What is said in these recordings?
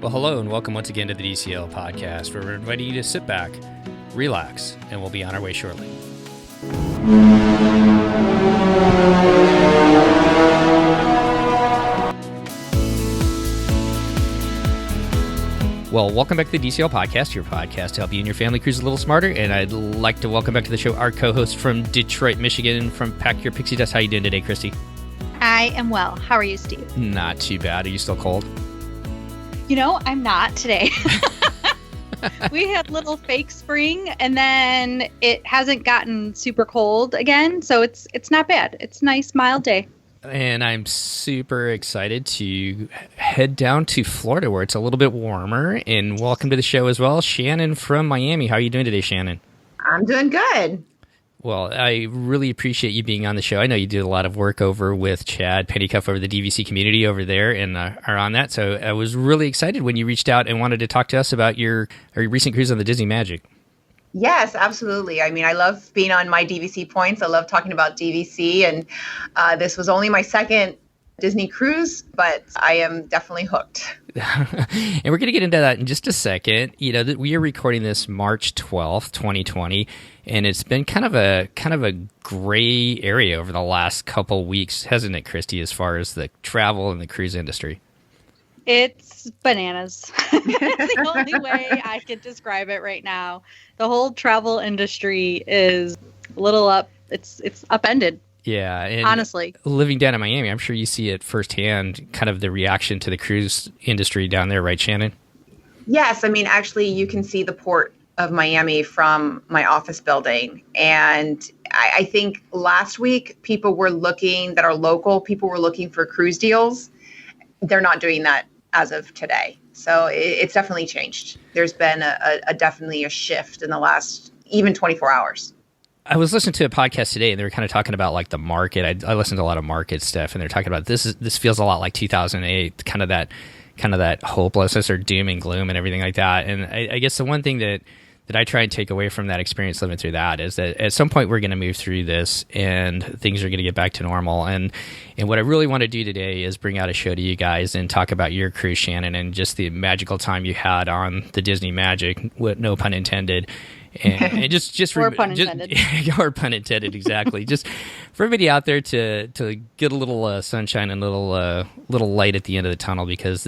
Well, hello and welcome once again to the DCL podcast, where we're inviting you to sit back, relax, and we'll be on our way shortly. Well, welcome back to the DCL podcast, your podcast to help you and your family cruise a little smarter. And I'd like to welcome back to the show our co-host from Detroit, Michigan, from Pack Your Pixie Dust. How you doing today, Christy? I am well. How are you, Steve? Not too bad. Are you still cold? You know, I'm not today. We had a little fake spring, and then it hasn't gotten super cold again, so it's not bad. It's a nice, mild day. And I'm super excited to head down to Florida, where it's a little bit warmer. And welcome to the show as well, Shannon from Miami. How are you doing today, Shannon? I'm doing good. Well, I really appreciate you being on the show. I know you did a lot of work over with Chad Pennycuff over the DVC community over there and are on that. So I was really excited when you reached out and wanted to talk to us about your recent cruise on the Disney Magic. Yes, absolutely. I mean, I love being on my DVC points. I love talking about DVC. And this was only my second Disney cruise, but I am definitely hooked. And we're going to get into that in just a second. You know, we are recording this March 12th, 2020, and it's been kind of a gray area over the last couple weeks, hasn't it, Christy, as far as the travel and the cruise industry? It's bananas. That's the only way I can describe it right now. The whole travel industry is a little up. It's upended. Yeah. And honestly, living down in Miami, I'm sure you see it firsthand, kind of the reaction to the cruise industry down there, right, Shannon? Yes. I mean, actually, you can see the port of Miami from my office building. And I think last week, people were looking for cruise deals. They're not doing that as of today. So it's definitely changed. There's been definitely a shift in the last even 24 hours. I was listening to a podcast today, and they were kind of talking about like the market. I listened to a lot of market stuff, and they're talking about this feels a lot like 2008, kind of that hopelessness or doom and gloom and everything like that. And I guess the one thing that I try and take away from that experience living through that is that at some point we're going to move through this and things are going to get back to normal. And what I really want to do today is bring out a show to you guys and talk about your cruise, Shannon, and just the magical time you had on the Disney Magic, with no pun intended. And just or pun intended. Or pun intended, exactly. Just for everybody out there to get a little sunshine and a little light at the end of the tunnel, because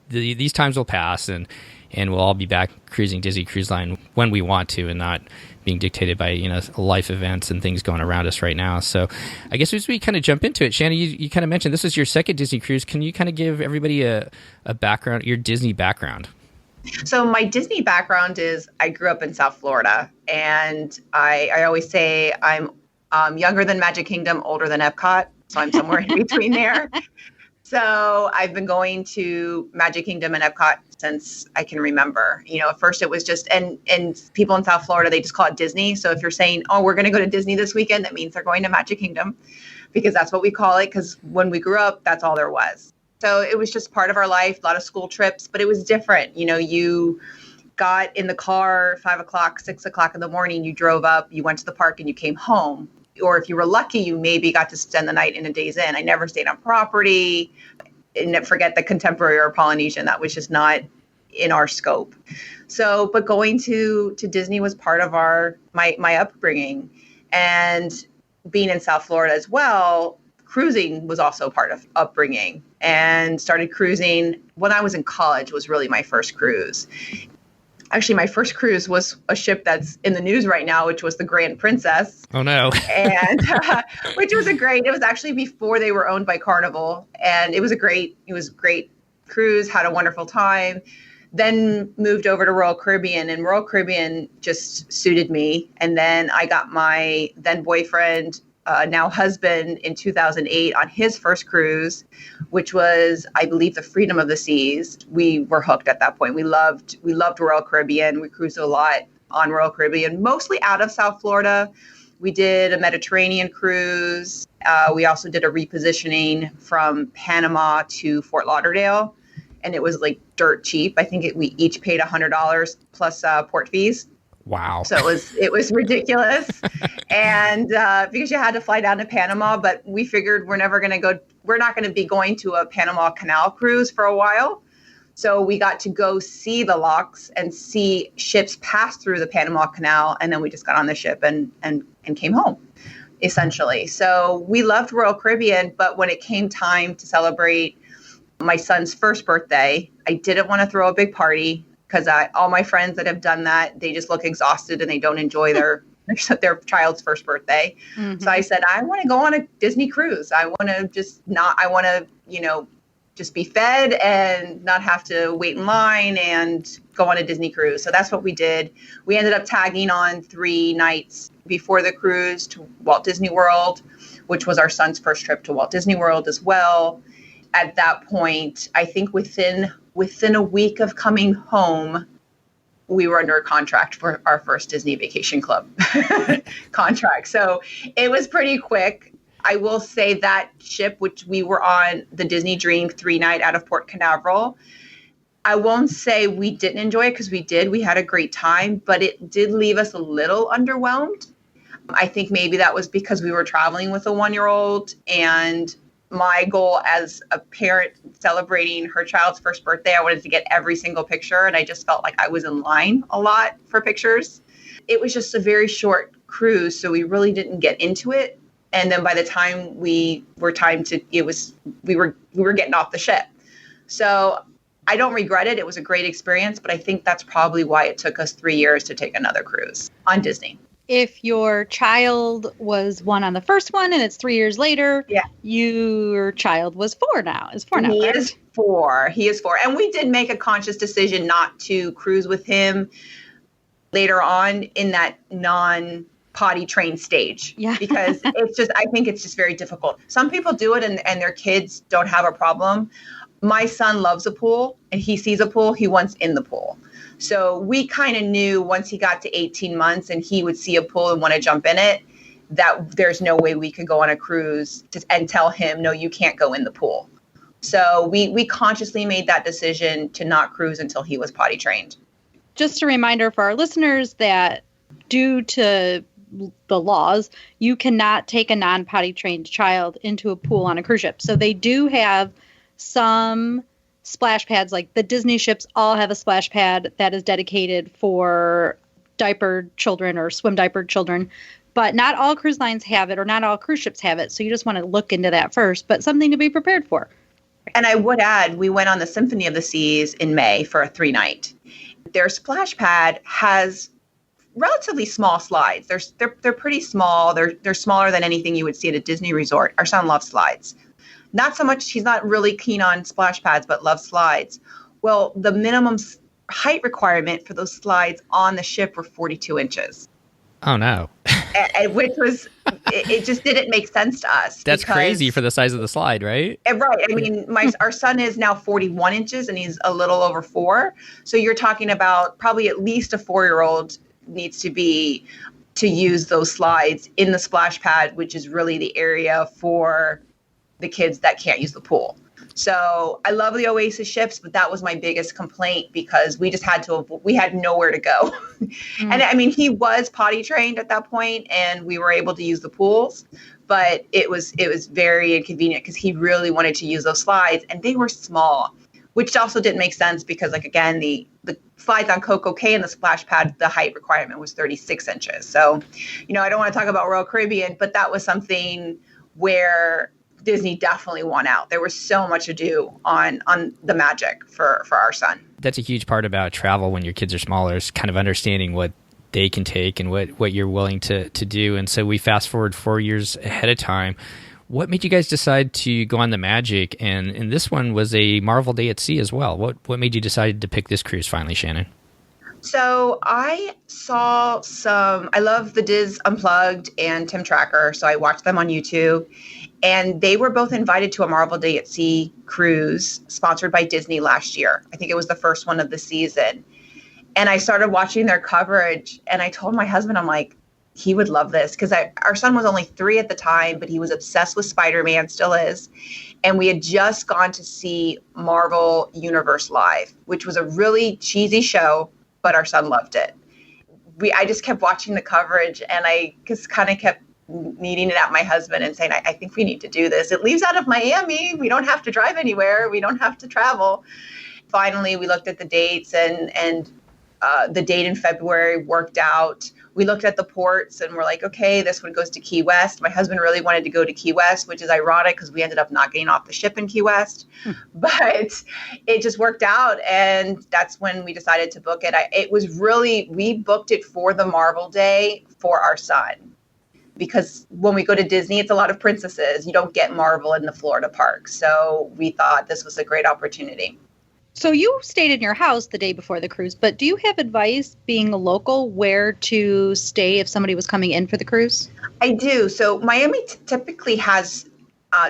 these times will pass and we'll all be back cruising Disney Cruise Line when we want to, and not being dictated by life events and things going around us right now. So I guess as we kind of jump into it, Shannon, you kind of mentioned this is your second Disney cruise. Can you kind of give everybody a background, your Disney background? So my Disney background is I grew up in South Florida, and I always say I'm younger than Magic Kingdom, older than Epcot. So I'm somewhere in between there. So I've been going to Magic Kingdom and Epcot since I can remember. At first it was just, and people in South Florida, they just call it Disney. So if you're saying, oh, we're going to go to Disney this weekend, that means they're going to Magic Kingdom, because that's what we call it. Because when we grew up, that's all there was. So it was just part of our life, a lot of school trips, but it was different. You got in the car 5 o'clock, 6 o'clock in the morning, you drove up, you went to the park, and you came home. Or if you were lucky, you maybe got to spend the night in a Days Inn. I never stayed on property. And forget the Contemporary or Polynesian. That was just not in our scope. So, but going to Disney was part of my upbringing. And being in South Florida as well, cruising was also part of upbringing, and started cruising when I was in college. Was really my first cruise. Actually, my first cruise was a ship that's in the news right now, which was the Grand Princess. Oh, no. And which was it was actually before they were owned by Carnival. And it was a great cruise, had a wonderful time. Then moved over to Royal Caribbean, and Royal Caribbean just suited me. And then I got my then boyfriend, now husband, in 2008 on his first cruise, which was, I believe, the Freedom of the Seas. We were hooked at that point. We loved Royal Caribbean. We cruised a lot on Royal Caribbean, mostly out of South Florida. We did a Mediterranean cruise. We also did a repositioning from Panama to Fort Lauderdale, and it was like dirt cheap. I think we each paid $100 plus port fees. Wow. So it was ridiculous. And because you had to fly down to Panama, but we figured we're not going to be going to a Panama Canal cruise for a while. So we got to go see the locks and see ships pass through the Panama Canal. And then we just got on the ship and came home, essentially. So we loved Royal Caribbean, but when it came time to celebrate my son's first birthday, I didn't want to throw a big party because all my friends that have done that, they just look exhausted and they don't enjoy their child's first birthday. Mm-hmm. So I said, I want to go on a Disney cruise. I want to just be fed and not have to wait in line and go on a Disney cruise. So that's what we did. We ended up tagging on 3 nights before the cruise to Walt Disney World, which was our son's first trip to Walt Disney World as well. At that point, I think within a week of coming home, we were under a contract for our first Disney Vacation Club contract. So it was pretty quick. I will say that ship, which we were on, the Disney Dream 3-night out of Port Canaveral, I won't say we didn't enjoy it because we did. We had a great time, but it did leave us a little underwhelmed. I think maybe that was because we were traveling with a 1-year-old, and my goal as a parent celebrating her child's first birthday, I wanted to get every single picture, and I just felt like I was in line a lot for pictures. It was just a very short cruise, so we really didn't get into it. And then by the time we were getting off the ship. So I don't regret it. It was a great experience, but I think that's probably why it took us 3 years to take another cruise on Disney. If your child was 1 on the first one and it's 3 years later, your child was 4 now. Is 4 now? He is 4. He is 4. And we did make a conscious decision not to cruise with him later on in that non-potty trained stage. Yeah. Because I think it's just very difficult. Some people do it and their kids don't have a problem. My son loves a pool, and he sees a pool, he wants in the pool. So we kind of knew once he got to 18 months and he would see a pool and want to jump in it, that there's no way we could go on a cruise and tell him, no, you can't go in the pool. So we consciously made that decision to not cruise until he was potty trained. Just a reminder for our listeners that due to the laws, you cannot take a non-potty trained child into a pool on a cruise ship. So they do have some splash pads, like the Disney ships all have a splash pad that is dedicated for diapered children or swim diapered children, but not all cruise lines have it, or not all cruise ships have it. So you just want to look into that first, but something to be prepared for. And I would add, we went on the Symphony of the Seas in May for a 3-night. Their splash pad has relatively small slides. They're pretty small. They're smaller than anything you would see at a Disney resort. Our son loves slides. Not so much, he's not really keen on splash pads, but loves slides. Well, the minimum height requirement for those slides on the ship were 42 inches. Oh, no. Which was, it just didn't make sense to us. That's crazy for the size of the slide, right? Right. I mean, our son is now 41 inches and he's a little over 4. So you're talking about probably at least a 4-year-old needs to use those slides in the splash pad, which is really the area for the kids that can't use the pool. So I love the Oasis ships, but that was my biggest complaint because we just we had nowhere to go. Mm-hmm. And I mean, he was potty trained at that point and we were able to use the pools, but it was very inconvenient because he really wanted to use those slides and they were small, which also didn't make sense because, like, again, the slides on Coco Cay and the splash pad, the height requirement was 36 inches. So, I don't want to talk about Royal Caribbean, but that was something where Disney definitely won out. There was so much to do on the Magic for our son. That's a huge part about travel when your kids are smaller, is kind of understanding what they can take and what you're willing to do. And so we fast forward 4 years ahead of time. What made you guys decide to go on the Magic? And this one was a Marvel Day at Sea as well. What made you decide to pick this cruise finally, Shannon? So I love the Diz Unplugged and Tim Tracker. So I watched them on YouTube. And they were both invited to a Marvel Day at Sea cruise sponsored by Disney last year. I think it was the first one of the season. And I started watching their coverage and I told my husband, I'm like, he would love this because our son was only 3 at the time, but he was obsessed with Spider-Man, still is. And we had just gone to see Marvel Universe Live, which was a really cheesy show, but our son loved it. I just kept watching the coverage and I just kind of kept needing it at my husband and saying, I think we need to do this. It leaves out of Miami. We don't have to drive anywhere. We don't have to travel. finally we looked at the dates, and the date in February worked out. We looked at the ports and we're like, okay, this one goes to Key West. My husband really wanted to go to Key West, which is ironic because we ended up not getting off the ship in Key West. But it just worked out. And that's when we decided to book it. We booked it for the Marvel Day for our son. Because when we go to Disney, it's a lot of princesses. You don't get Marvel in the Florida park. So we thought this was a great opportunity. So you stayed in your house the day before the cruise, but do you have advice, being a local, where to stay if somebody was coming in for the cruise? I do. So Miami typically has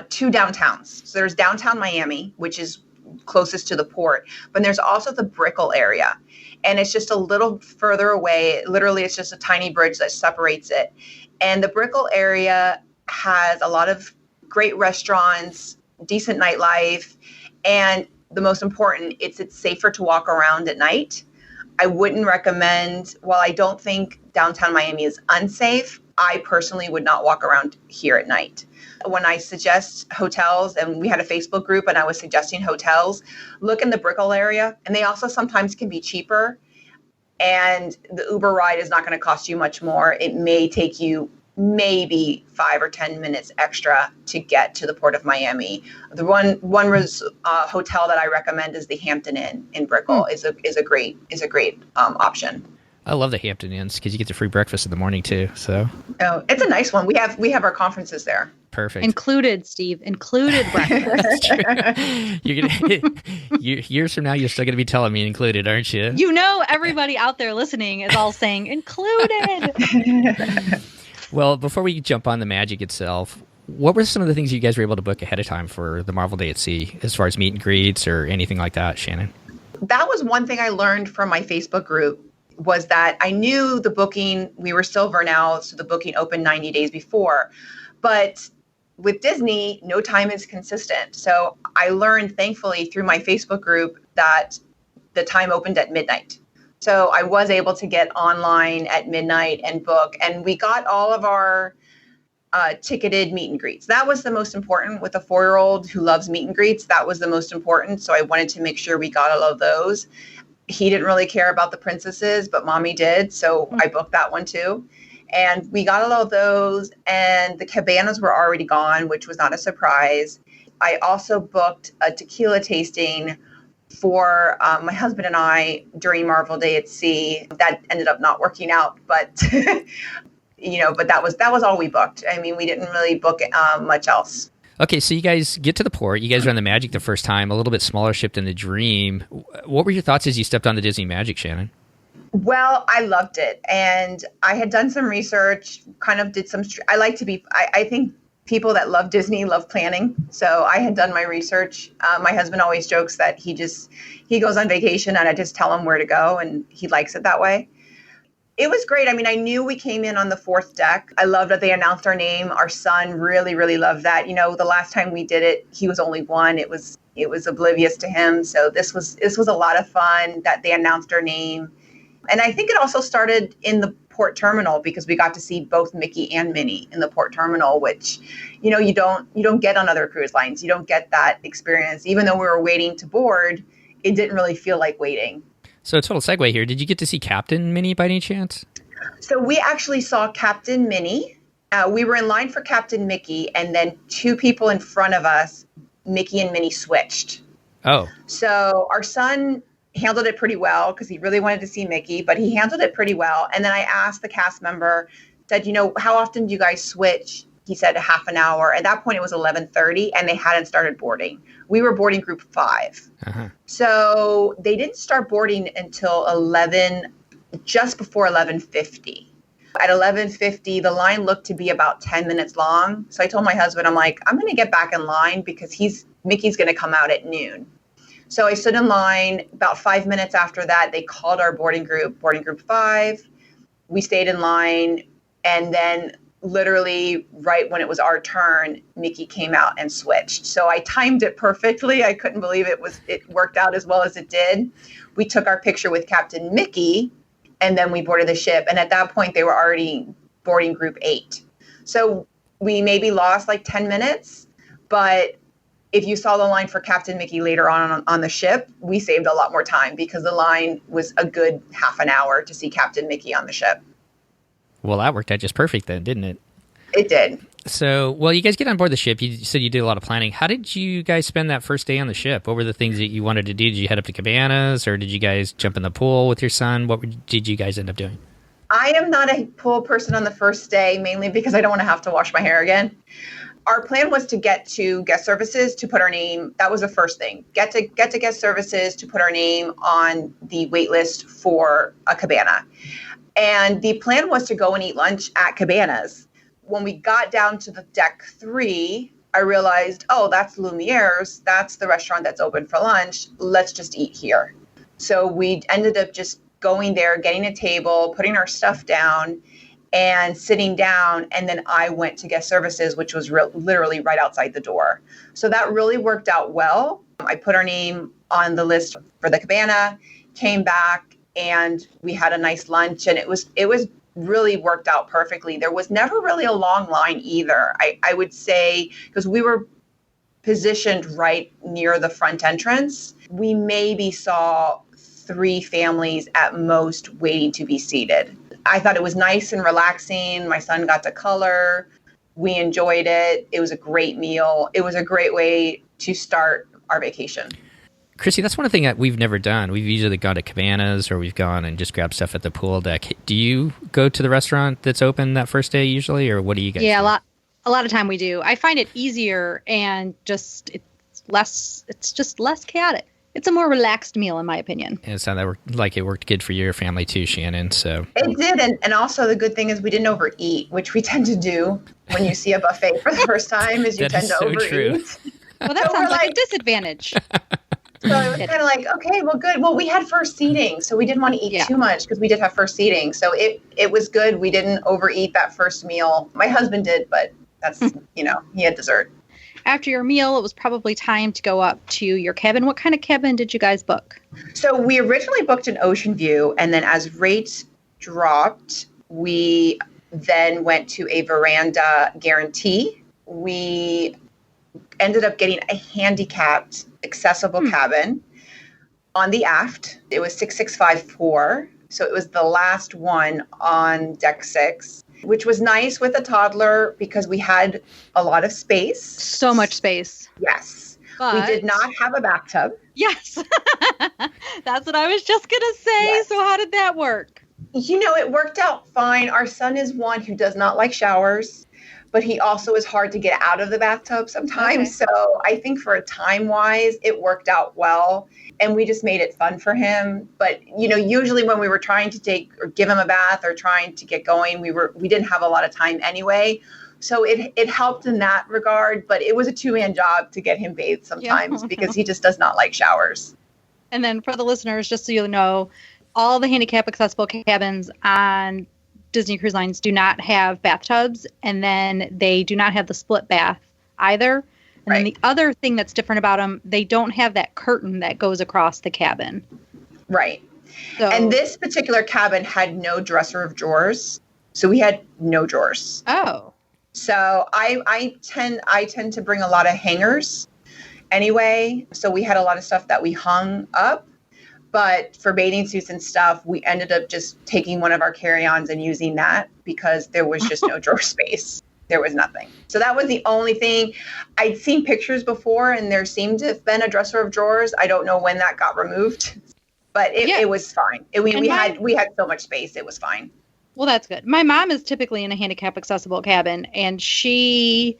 2 downtowns. So there's downtown Miami, which is closest to the port, but there's also the Brickell area. And it's just a little further away. Literally, it's just a tiny bridge that separates it. And the Brickell area has a lot of great restaurants, decent nightlife, and the most important, it's safer to walk around at night. I wouldn't recommend, while I don't think downtown Miami is unsafe, I personally would not walk around here at night. When I suggest hotels, and we had a Facebook group and I was suggesting hotels, look in the Brickell area, and they also sometimes can be cheaper. And the Uber ride is not going to cost you much more. It may take you maybe 5 or 10 minutes extra to get to the Port of Miami. The one hotel that I recommend is the Hampton Inn in Brickell. is a great option. I love the Hampton Inns because you get the free breakfast in the morning too. So it's a nice one. We have our conferences there. Perfect. Included, Steve. Included breakfast. You're gonna years from now, you're still gonna be telling me included, aren't you? You know, everybody out there listening is all saying included. Well, before we jump on the magic itself, what were some of the things you guys were able to book ahead of time for the Marvel Day at Sea, as far as meet and greets or anything like that, Shannon? That was one thing I learned from my Facebook group, was that I knew the booking, we were Silver now, so the booking opened 90 days before. But with Disney, no time is consistent. So I learned, thankfully, through my Facebook group that the time opened at midnight. So I was able to get online at midnight and book, and we got all of our ticketed meet and greets. That was the most important with a 4-year-old who loves meet and greets. That was the most important. So I wanted to make sure we got all of those. He didn't really care about the princesses, but mommy did. So I booked that one too. And we got all of those, and the cabanas were already gone, which was not a surprise. I also booked a tequila tasting for my husband and I during Marvel Day at Sea. That ended up not working out, but but that was all we booked. I mean, we didn't really book much else. Okay, so you guys get to the port. You guys are on the Magic the first time, a little bit smaller ship than the Dream. What were your thoughts as you stepped on the Disney Magic, Shannon? Well, I loved it, and I had done some research. Kind of did some. I think people that love Disney love planning. So I had done my research. My husband always jokes that he goes on vacation and I just tell him where to go, and he likes it that way. It was great. I mean, I knew we came in on the 4th deck. I loved that they announced our name. Our son really, really loved that. You know, the last time we did it, he was only 1. It was oblivious to him. So this was a lot of fun that they announced our name. And I think it also started in the port terminal because we got to see both Mickey and Minnie in the port terminal, which, you don't get on other cruise lines. You don't get that experience. Even though we were waiting to board, it didn't really feel like waiting. So a total segue here. Did you get to see Captain Minnie by any chance? So we actually saw Captain Minnie. We were in line for Captain Mickey, and then 2 people in front of us, Mickey and Minnie switched. Oh. So our son handled it pretty well because he really wanted to see Mickey, but he handled it pretty well. And then I asked the cast member, said, how often do you guys switch? He said a half an hour. At that point, it was 11:30, and they hadn't started boarding. We were boarding group 5. Uh-huh. So they didn't start boarding until just before 11:50. At 11:50, the line looked to be about 10 minutes long. So I told my husband, I'm like, I'm going to get back in line because Mickey's going to come out at noon. So I stood in line. About 5 minutes after that, they called our boarding group 5. We stayed in line, and then literally right when it was our turn, Mickey came out and switched. So I timed it perfectly. I couldn't believe it worked out as well as it did. We took our picture with Captain Mickey, and then we boarded the ship. And at that point, they were already boarding group 8. So we maybe lost like 10 minutes, but if you saw the line for Captain Mickey later on the ship, we saved a lot more time because the line was a good half an hour to see Captain Mickey on the ship. Well, that worked out just perfect then, didn't it? It did. So, well, you guys get on board the ship. You said you did a lot of planning. How did you guys spend that first day on the ship? What were the things that you wanted to do? Did you head up to Cabanas, or did you guys jump in the pool with your son? Did you guys end up doing? I am not a pool person on the first day, mainly because I don't want to have to wash my hair again. Our plan was to get to guest services to put our name. That was the first thing. Get to guest services to put our name on the wait list for a cabana. And the plan was to go and eat lunch at Cabanas. When we got down to the deck 3, I realized, oh, that's Lumiere's. That's the restaurant that's open for lunch. Let's just eat here. So we ended up just going there, getting a table, putting our stuff down, and sitting down. And then I went to guest services, which was literally right outside the door. So that really worked out well. I put our name on the list for the cabana, came back, and we had a nice lunch. And it was really worked out perfectly. There was never really a long line either. I would say, because we were positioned right near the front entrance, we maybe saw 3 families at most waiting to be seated. I thought it was nice and relaxing. My son got to color. We enjoyed it. It was a great meal. It was a great way to start our vacation. Chrissy, that's one thing that we've never done. We've usually gone to Cabanas, or we've gone and just grabbed stuff at the pool deck. Do you go to the restaurant that's open that first day usually, or what do you guys do? Yeah, a lot of time we do. I find it easier and it's just less chaotic. It's a more relaxed meal, in my opinion. And it sounded like it worked good for your family too, Shannon. So it did, and also the good thing is we didn't overeat, which we tend to do when you see a buffet for the first time. Is you tend to overeat. True. Well, that sounds like a disadvantage. So it was kind of like, okay, well, good. Well, we had first seating, so we didn't want to eat too much because we did have first seating. So it was good. We didn't overeat that first meal. My husband did, but that's, he had dessert. After your meal, it was probably time to go up to your cabin. What kind of cabin did you guys book? So we originally booked an ocean view, and then as rates dropped, we then went to a veranda guarantee. We ended up getting a handicapped accessible cabin on the aft. It was 6654. So it was the last one on deck 6, which was nice with a toddler because we had a lot of space. So much space. Yes. But we did not have a bathtub. Yes. That's what I was just going to say. Yes. So how did that work? It worked out fine. Our son is one who does not like showers, but he also is hard to get out of the bathtub sometimes. Okay. So I think for time-wise, it worked out well. And we just made it fun for him. But, usually when we were trying to take or give him a bath or trying to get going, we didn't have a lot of time anyway. So it helped in that regard. But it was a 2-man job to get him bathed sometimes because he just does not like showers. And then for the listeners, just so you know, all the handicap accessible cabins on Disney Cruise Lines do not have bathtubs, and then they do not have the split bath either. And then the other thing that's different about them, they don't have that curtain that goes across the cabin. Right. So, and this particular cabin had no dresser of drawers, so we had no drawers. Oh. So I tend to bring a lot of hangers anyway, so we had a lot of stuff that we hung up. But for bathing suits and stuff, we ended up just taking one of our carry-ons and using that because there was just no drawer space. There was nothing. So that was the only thing. I'd seen pictures before, and there seemed to have been a dresser of drawers. I don't know when that got removed, but it was fine. We had so much space. It was fine. Well, that's good. My mom is typically in a handicap accessible cabin, and she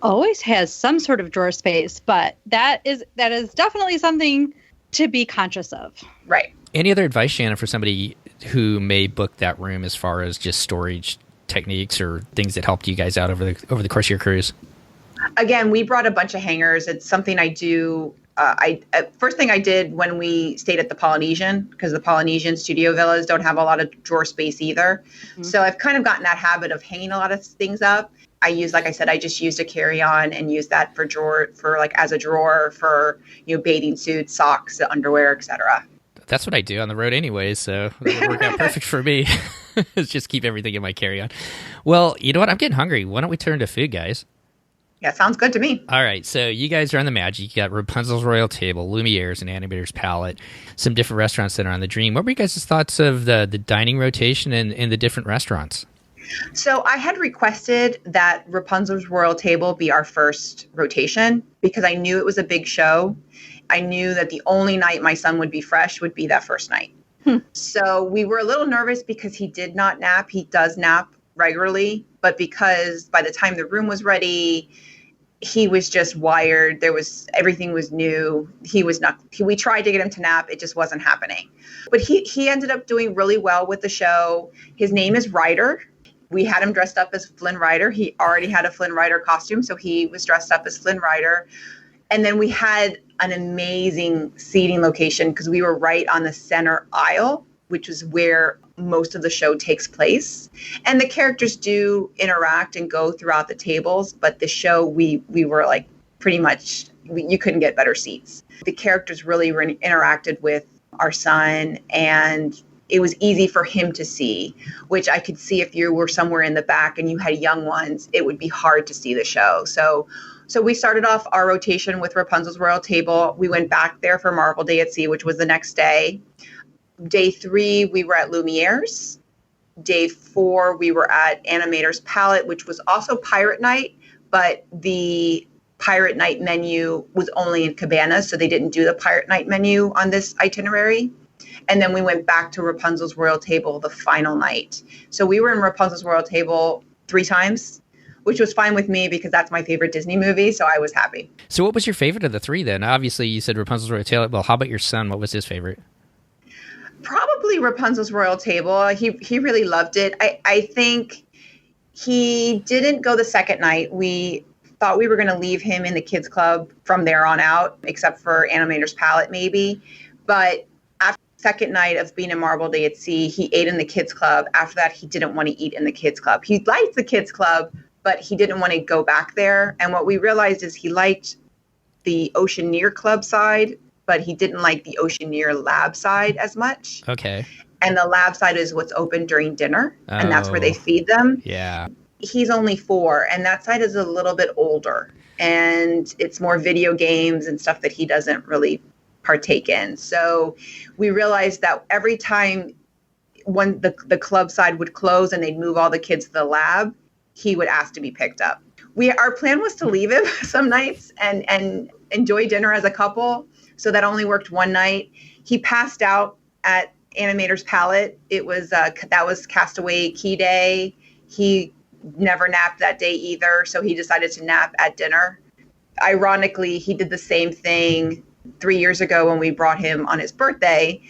always has some sort of drawer space, but that is definitely something to be conscious of. Right. Any other advice, Shannon, for somebody who may book that room as far as just storage techniques or things that helped you guys out over the course of your cruise? Again, we brought a bunch of hangers. It's something I do. First thing I did when we stayed at the Polynesian, because the Polynesian studio villas don't have a lot of drawer space either. Mm-hmm. So I've kind of gotten that habit of hanging a lot of things up. I just used a carry-on and used that as a drawer for, bathing suits, socks, underwear, etc. That's what I do on the road anyway, so it worked out perfect for me. It's just keep everything in my carry-on. Well, you know what? I'm getting hungry. Why don't we turn to food, guys? Yeah, sounds good to me. All right, so you guys are on the Magic. You got Rapunzel's Royal Table, Lumiere's, and Animator's Palette, some different restaurants that are on the Dream. What were you guys' thoughts of the dining rotation in the different restaurants? So I had requested that Rapunzel's Royal Table be our first rotation because I knew it was a big show. I knew that the only night my son would be fresh would be that first night. So we were a little nervous because he did not nap. He does nap regularly, but because by the time the room was ready, he was just wired. Everything was new. We tried to get him to nap. It just wasn't happening. But he ended up doing really well with the show. His name is Ryder. We had him dressed up as Flynn Rider. He already had a Flynn Rider costume, so he was dressed up as Flynn Rider. And then we had an amazing seating location because we were right on the center aisle, which is where most of the show takes place. And the characters do interact and go throughout the tables, but the show, we were like pretty much, you couldn't get better seats. The characters really interacted with our son, and it was easy for him to see, which I could see if you were somewhere in the back and you had young ones, it would be hard to see the show. So we started off our rotation with Rapunzel's Royal Table. We went back there for Marvel Day at Sea, which was the next day. Day 3, we were at Lumiere's. Day 4, we were at Animator's Palette, which was also Pirate Night, but the Pirate Night menu was only in Cabanas, so they didn't do the Pirate Night menu on this itinerary. And then we went back to Rapunzel's Royal Table the final night. So we were in Rapunzel's Royal Table 3 times, which was fine with me because that's my favorite Disney movie, so I was happy. So what was your favorite of the 3 then? Obviously, you said Rapunzel's Royal Table. Well, how about your son? What was his favorite? Probably Rapunzel's Royal Table. He really loved it. I think he didn't go the second night. We thought we were going to leave him in the kids club from there on out, except for Animator's Palette maybe. But after the second night of being in Marvel Day at Sea, he ate in the kids club. After that, he didn't want to eat in the kids club. He liked the kids club, but he didn't want to go back there. And what we realized is he liked the Oceaneer Club side, but he didn't like the Oceaneer Lab side as much. Okay. And the lab side is what's open during dinner, and that's where they feed them. Yeah. He's only 4, and that side is a little bit older, and it's more video games and stuff that he doesn't really partake in. So we realized that every time when the club side would close and they'd move all the kids to the lab, he would ask to be picked up. Our plan was to leave him some nights and enjoy dinner as a couple. So that only worked one night. He passed out at Animator's Palette. It was that was Castaway Key Day. He never napped that day either, so he decided to nap at dinner. Ironically, he did the same thing 3 years ago when we brought him on his birthday.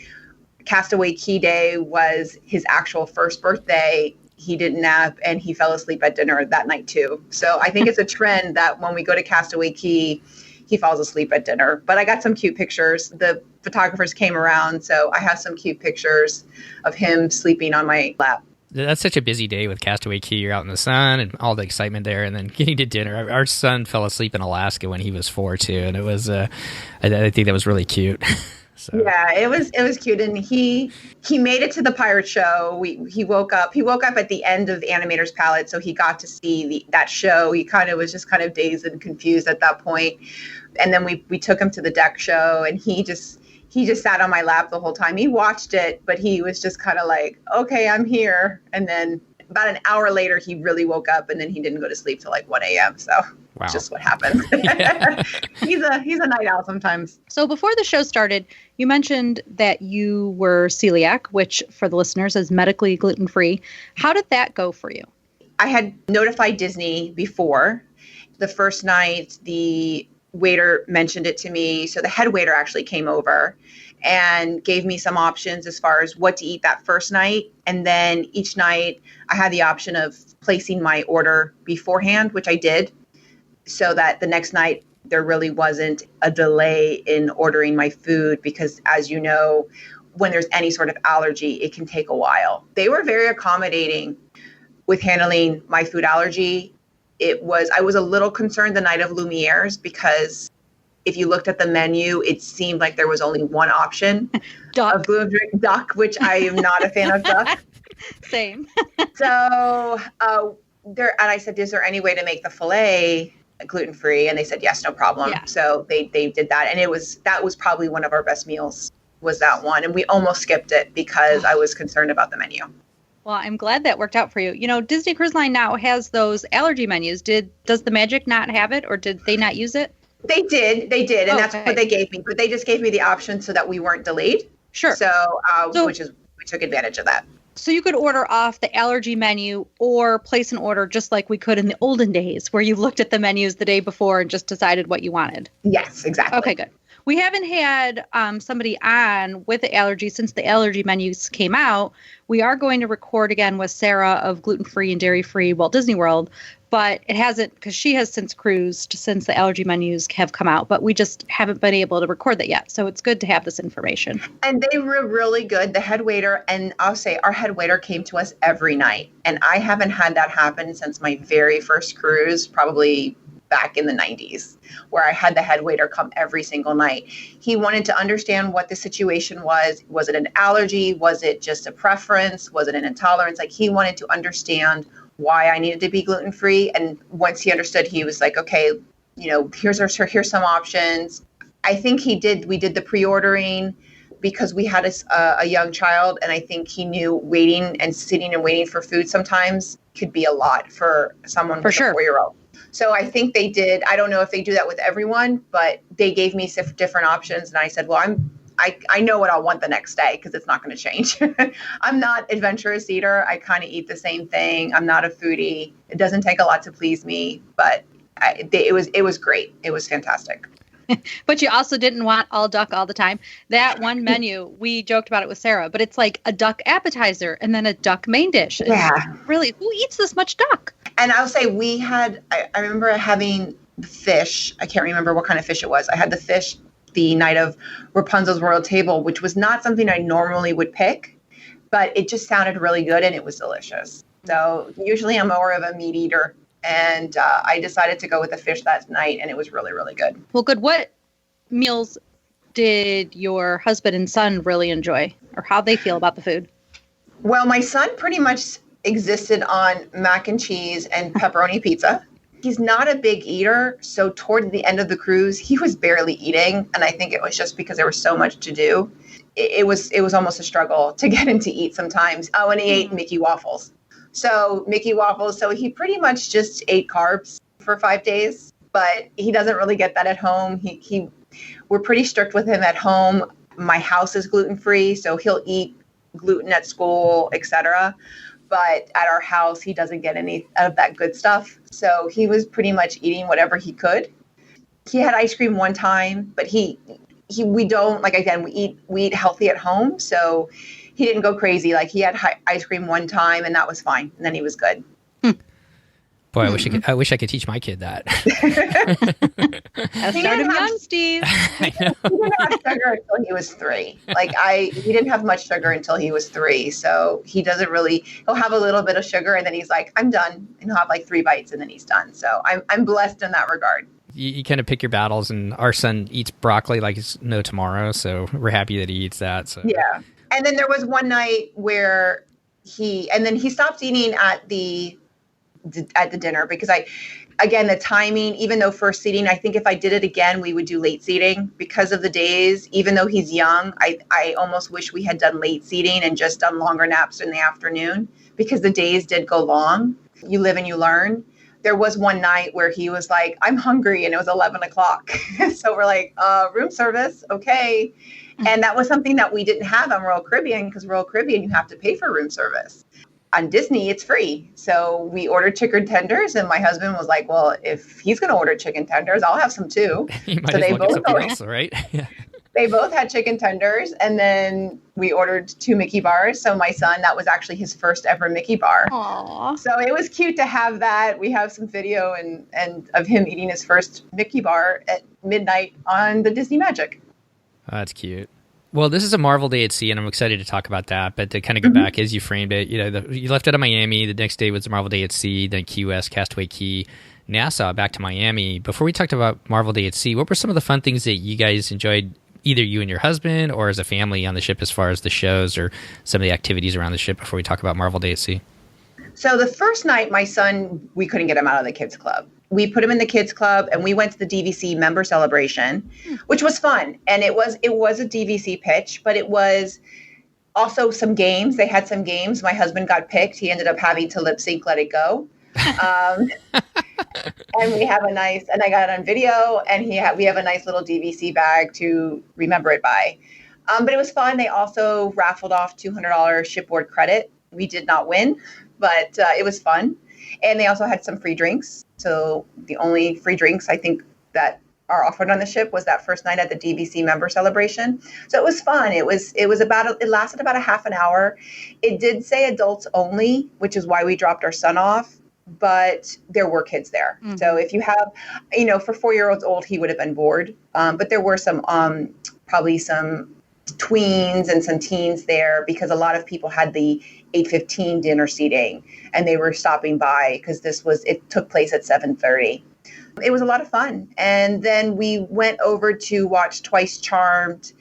Castaway Key Day was his actual first birthday. He didn't nap, and he fell asleep at dinner that night too. So I think it's a trend that when we go to Castaway Key, he falls asleep at dinner. But I got some cute pictures. The photographers came around, so I have some cute pictures of him sleeping on my lap. That's such a busy day with Castaway Key. You're out in the sun and all the excitement there, and then getting to dinner. Our son fell asleep in Alaska when he was 4 too, and it was I think that was really cute. So. Yeah, it was cute, and he made it to the pirate show. He woke up at the end of the Animator's Palette, so he got to see that show. He was just kind of dazed and confused at that point. And then we took him to the deck show, and he just sat on my lap the whole time. He watched it, but he was just kind of like, okay, I'm here. And then about an hour later, he really woke up, and then he didn't go to sleep till like 1 a.m. So wow. Just what happens. He's a night owl sometimes. So before the show started, you mentioned that you were celiac, which for the listeners is medically gluten-free. How did that go for you? I had notified Disney before. The first night, the waiter mentioned it to me. So the head waiter actually came over and gave me some options as far as what to eat that first night. And then each night I had the option of placing my order beforehand, which I did, so that the next night there really wasn't a delay in ordering my food, because as you know, when there's any sort of allergy, it can take a while. They were very accommodating with handling my food allergy. I was a little concerned the night of Lumiere's, because if you looked at the menu, it seemed like there was only one option of duck, which I am not a fan of duck. Same. So and I said, is there any way to make the filet gluten free? And they said, yes, no problem. Yeah. So they did that. And that was probably one of our best meals, was that one. And we almost skipped it because I was concerned about the menu. Well, I'm glad that worked out for you. You know, Disney Cruise Line now has those allergy menus. Does the Magic not have it, or did they not use it? They did. And that's Okay. what they gave me. But they just gave me the option so that we weren't delayed. Sure. So So- we took advantage of that. So you could order off the allergy menu or place an order just like we could in the olden days, where you looked at the menus the day before and just decided what you wanted. Yes, exactly. Okay, good. We haven't had somebody on with the allergy since the allergy menus came out. We are going to record again with Sarah of Gluten Free and Dairy Free Walt Disney World, but it hasn't, because she has since cruised since the allergy menus have come out, but we just haven't been able to record that yet. So it's good to have this information. And they were really good. The head waiter, and I'll say our head waiter came to us every night. And I haven't had that happen since my very first cruise, probably back in the 90s, where I had the head waiter come every single night. He wanted to understand what the situation was. Was it an allergy? Was it just a preference? Was it an intolerance? Like, he wanted to understand why I needed to be gluten-free. And once he understood, he was like, okay, you know, here's some options. I think we did the pre-ordering because we had a young child. And I think he knew waiting and sitting and waiting for food sometimes could be a lot for someone with sure. a 4-year-old. So I think they did. I don't know if they do that with everyone, but they gave me different options. And I said, well, I know what I'll want the next day because it's not going to change. I'm not adventurous eater. I kind of eat the same thing. I'm not a foodie. It doesn't take a lot to please me, but it was great. It was fantastic. But you also didn't want all duck all the time. That one menu, we joked about it with Sarah, but it's like a duck appetizer and then a duck main dish. Yeah. Really, who eats this much duck? And I'll say I remember having the fish. I can't remember what kind of fish it was. I had the fish the night of Rapunzel's Royal Table, which was not something I normally would pick, but it just sounded really good and it was delicious. So usually I'm more of a meat eater. And I decided to go with the fish that night, and it was really, really good. Well, good. What meals did your husband and son really enjoy, or how'd they feel about the food? Well, my son pretty much existed on mac and cheese and pepperoni pizza. He's not a big eater, so toward the end of the cruise, he was barely eating, and I think it was just because there was so much to do. It was almost a struggle to get him to eat sometimes. Oh, and he ate Mickey waffles. So he pretty much just ate carbs for 5 days, but he doesn't really get that at home. We're pretty strict with him at home. My house is gluten-free, so he'll eat gluten at school, etc. But at our house, he doesn't get any of that good stuff. So he was pretty much eating whatever he could. He had ice cream one time, but we don't, like, again, we eat healthy at home. So he didn't go crazy. Like, he had ice cream one time and that was fine. And then he was good. Boy, I wish I could teach my kid that. Start him young, Steve. I know. He didn't have sugar until he was 3. He didn't have much sugar until he was 3. So he'll have a little bit of sugar and then he's like, I'm done. And he'll have like 3 bites and then he's done. So I'm blessed in that regard. You kind of pick your battles, and our son eats broccoli like it's no tomorrow. So we're happy that he eats that. So. Yeah. And then there was one night where he stopped eating at the dinner because the timing, even though first seating, I think if I did it again, we would do late seating because of the days. Even though he's young, I almost wish we had done late seating and just done longer naps in the afternoon because the days did go long. You live and you learn. There was one night where he was like, I'm hungry, and it was 11 o'clock. So we're like, room service, okay. And that was something that we didn't have on Royal Caribbean because Royal Caribbean, you have to pay for room service. On Disney, it's free. So we ordered chicken tenders, and my husband was like, well, if he's going to order chicken tenders, I'll have some too. You might So as they well get both something else, right? Yeah. They both had chicken tenders, and then we ordered 2 Mickey bars. So my son, that was actually his first ever Mickey bar. Aww. So it was cute to have that. We have some video and of him eating his first Mickey bar at midnight on the Disney Magic. Oh, that's cute. Well, this is a Marvel Day at Sea, and I'm excited to talk about that. But to kind of go back as you framed it, you left out of Miami. The next day was Marvel Day at Sea, then Key West, Castaway Key, Nassau, back to Miami. Before we talked about Marvel Day at Sea, what were some of the fun things that you guys enjoyed, either you and your husband or as a family on the ship, as far as the shows or some of the activities around the ship before we talk about Marvel Day at Sea? So the first night, my son, we couldn't get him out of the kids club. we put him in the kids club, and we went to the DVC member celebration, which was fun. And it was a DVC pitch, but it was also some games. They had some games. My husband got picked. He ended up having to lip sync Let It Go. And we have and I got it on video, and we have a nice little DVC bag to remember it by. But it was fun. They also raffled off $200 shipboard credit. We did not win, but it was fun. And they also had some free drinks. So the only free drinks I think that are offered on the ship was that first night at the DVC member celebration. So it was fun. It lasted about a half an hour. It did say adults only, which is why we dropped our son off, but there were kids there. Mm-hmm. So if you have, for 4-year-olds old, he would have been bored. But there were some, probably some tweens and some teens there, because a lot of people had the 8:15 dinner seating, and they were stopping by because it took place at 7:30. It was a lot of fun. And then we went over to watch Twice Charmed.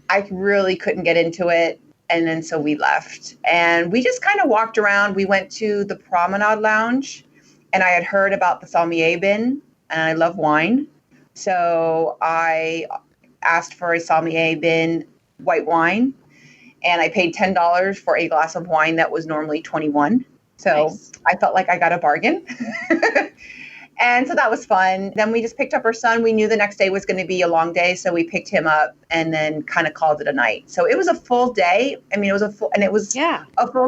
I really couldn't get into it. And then so we left, and we just kind of walked around. We went to the Promenade Lounge, and I had heard about the Sommelier Bin, and I love wine. So I asked for a Sommelier Bin white wine, and I paid $10 for a glass of wine that was normally $21. So nice. I felt like I got a bargain. And so that was fun. Then we just picked up our son. We knew the next day was going to be a long day, so we picked him up and then kind of called it a night. So it was a full day. I mean, it was a full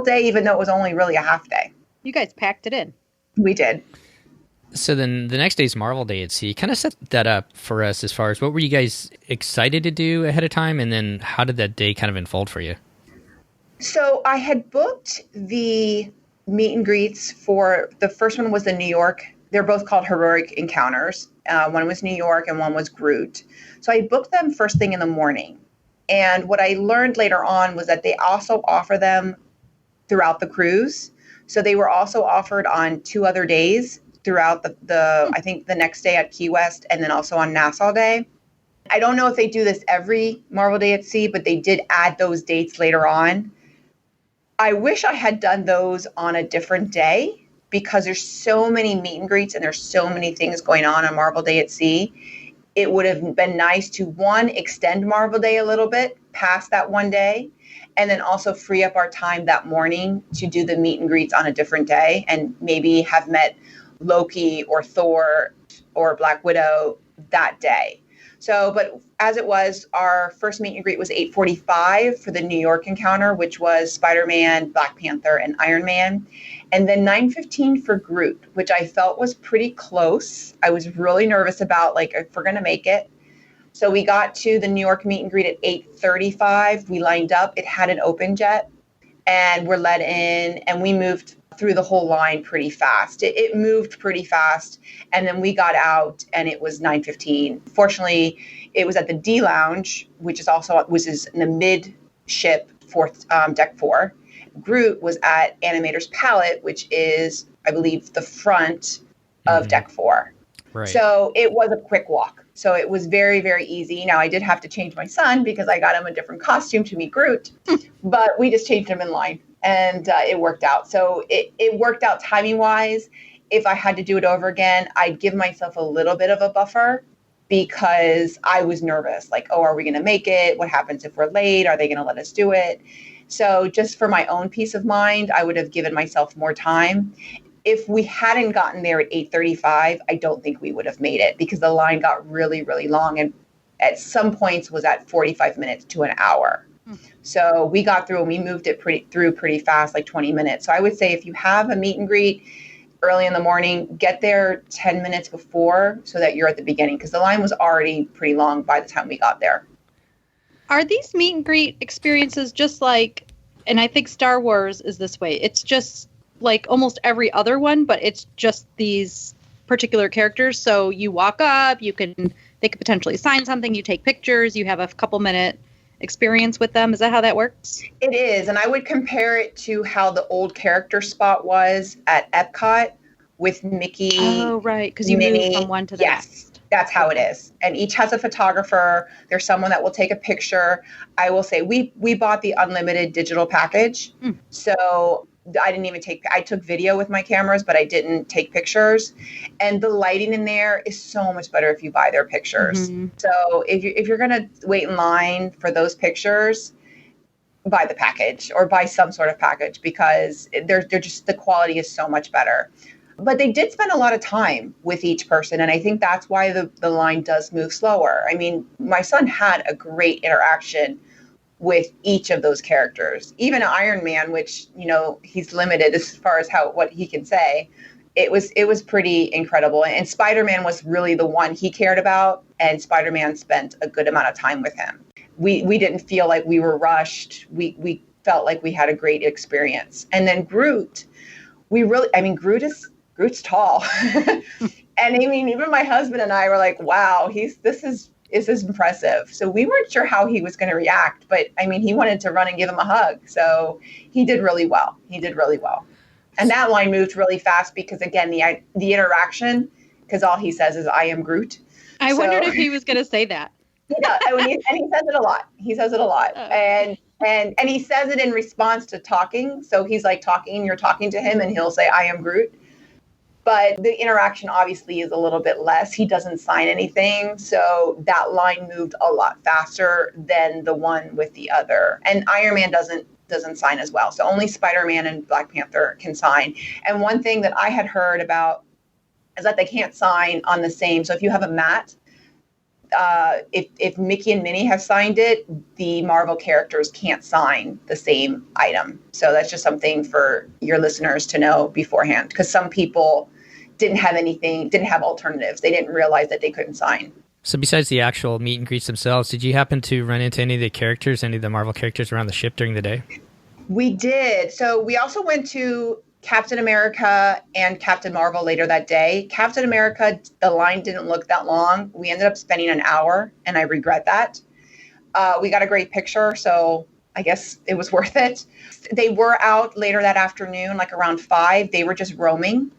day, even though it was only really a half day. You guys packed it in. We did. So then the next day's Marvel Day at Sea. Kind of set that up for us as far as what were you guys excited to do ahead of time, and then how did that day kind of unfold for you? So I had booked the meet and greets for the first one was the New York. They're both called Heroic Encounters. One was New York and one was Groot. So I booked them first thing in the morning. And what I learned later on was that they also offer them throughout the cruise. So they were also offered on 2 other days throughout I think the next day at Key West, and then also on Nassau Day. I don't know if they do this every Marvel Day at Sea, but they did add those dates later on. I wish I had done those on a different day, because there's so many meet and greets and there's so many things going on Marvel Day at Sea. It would have been nice to, one, extend Marvel Day a little bit past that one day, and then also free up our time that morning to do the meet and greets on a different day, and maybe have met Loki or Thor or Black Widow that day. So, but as it was, our first meet and greet was 8:45 for the New York encounter, which was Spider-Man, Black Panther, and Iron Man. And then 9:15 for Groot, which I felt was pretty close. I was really nervous about, if we're going to make it. So we got to the New York meet and greet at 8:35. We lined up. It had an open jet, and we're let in, and we moved through the whole line pretty fast. It moved pretty fast. And then we got out, and it was 9:15. Fortunately, it was at the D Lounge, which is in the mid-ship deck 4. Groot was at Animator's Palette, which is, I believe, the front of deck 4. Right. So it was a quick walk. So it was very, very easy. Now, I did have to change my son because I got him a different costume to meet Groot, but we just changed him in line, and it worked out. So it worked out timing-wise. If I had to do it over again, I'd give myself a little bit of a buffer, because I was nervous. Are we going to make it? What happens if we're late? Are they going to let us do it? So just for my own peace of mind, I would have given myself more time. If we hadn't gotten there at 8:35, I don't think we would have made it, because the line got really, really long, and at some points was at 45 minutes to an hour. So we got through, and we moved it pretty fast, 20 minutes. So I would say if you have a meet and greet early in the morning, get there 10 minutes before so that you're at the beginning, because the line was already pretty long by the time we got there. Are these meet and greet experiences just and I think Star Wars is this way, it's just like almost every other one, but it's just these particular characters. So you walk up, they could potentially sign something, you take pictures, you have a couple minute experience with them. Is that how that works? It is. And I would compare it to how the old character spot was at Epcot with Mickey. Oh, right. Because you move from one to the next. That's how it is. And each has a photographer. There's someone that will take a picture. I will say we bought the unlimited digital package. So I didn't even I took video with my cameras, but I didn't take pictures. And the lighting in there is so much better if you buy their pictures. Mm-hmm. So if you're going to wait in line for those pictures, buy the package or buy some sort of package, because they're just, the quality is so much better. But they did spend a lot of time with each person. And I think that's why the line does move slower. I mean, my son had a great interaction with each of those characters. Even Iron Man, which, you know, he's limited as far as what he can say. It was pretty incredible. And Spider-Man was really the one he cared about. And Spider-Man spent a good amount of time with him. We didn't feel like we were rushed. We felt like we had a great experience. And then Groot, Groot's tall. And I mean, even my husband and I were like, wow, this is impressive. So we weren't sure how he was going to react, but I mean, he wanted to run and give him a hug. So he did really well. And that line moved really fast because, again, the interaction, because all he says is, I am Groot. I wondered if he was going to say that. Yeah, and he says it a lot. Oh. And he says it in response to talking. So he's like talking, you're talking to him, and he'll say, I am Groot. But the interaction obviously is a little bit less. He doesn't sign anything. So that line moved a lot faster than the one with the other. And Iron Man doesn't sign as well. So only Spider-Man and Black Panther can sign. And one thing that I had heard about is that they can't sign on the same. So if you have a mat, if Mickey and Minnie have signed it, the Marvel characters can't sign the same item. So that's just something for your listeners to know beforehand, because some people didn't have alternatives. They didn't realize that they couldn't sign. So besides the actual meet and greets themselves, did you happen to run into any of the Marvel characters around the ship during the day? We did. So we also went to Captain America and Captain Marvel later that day. Captain America, the line didn't look that long. We ended up spending an hour, and I regret that. We got a great picture, so I guess it was worth it. They were out later that afternoon, like around 5. They were just roaming.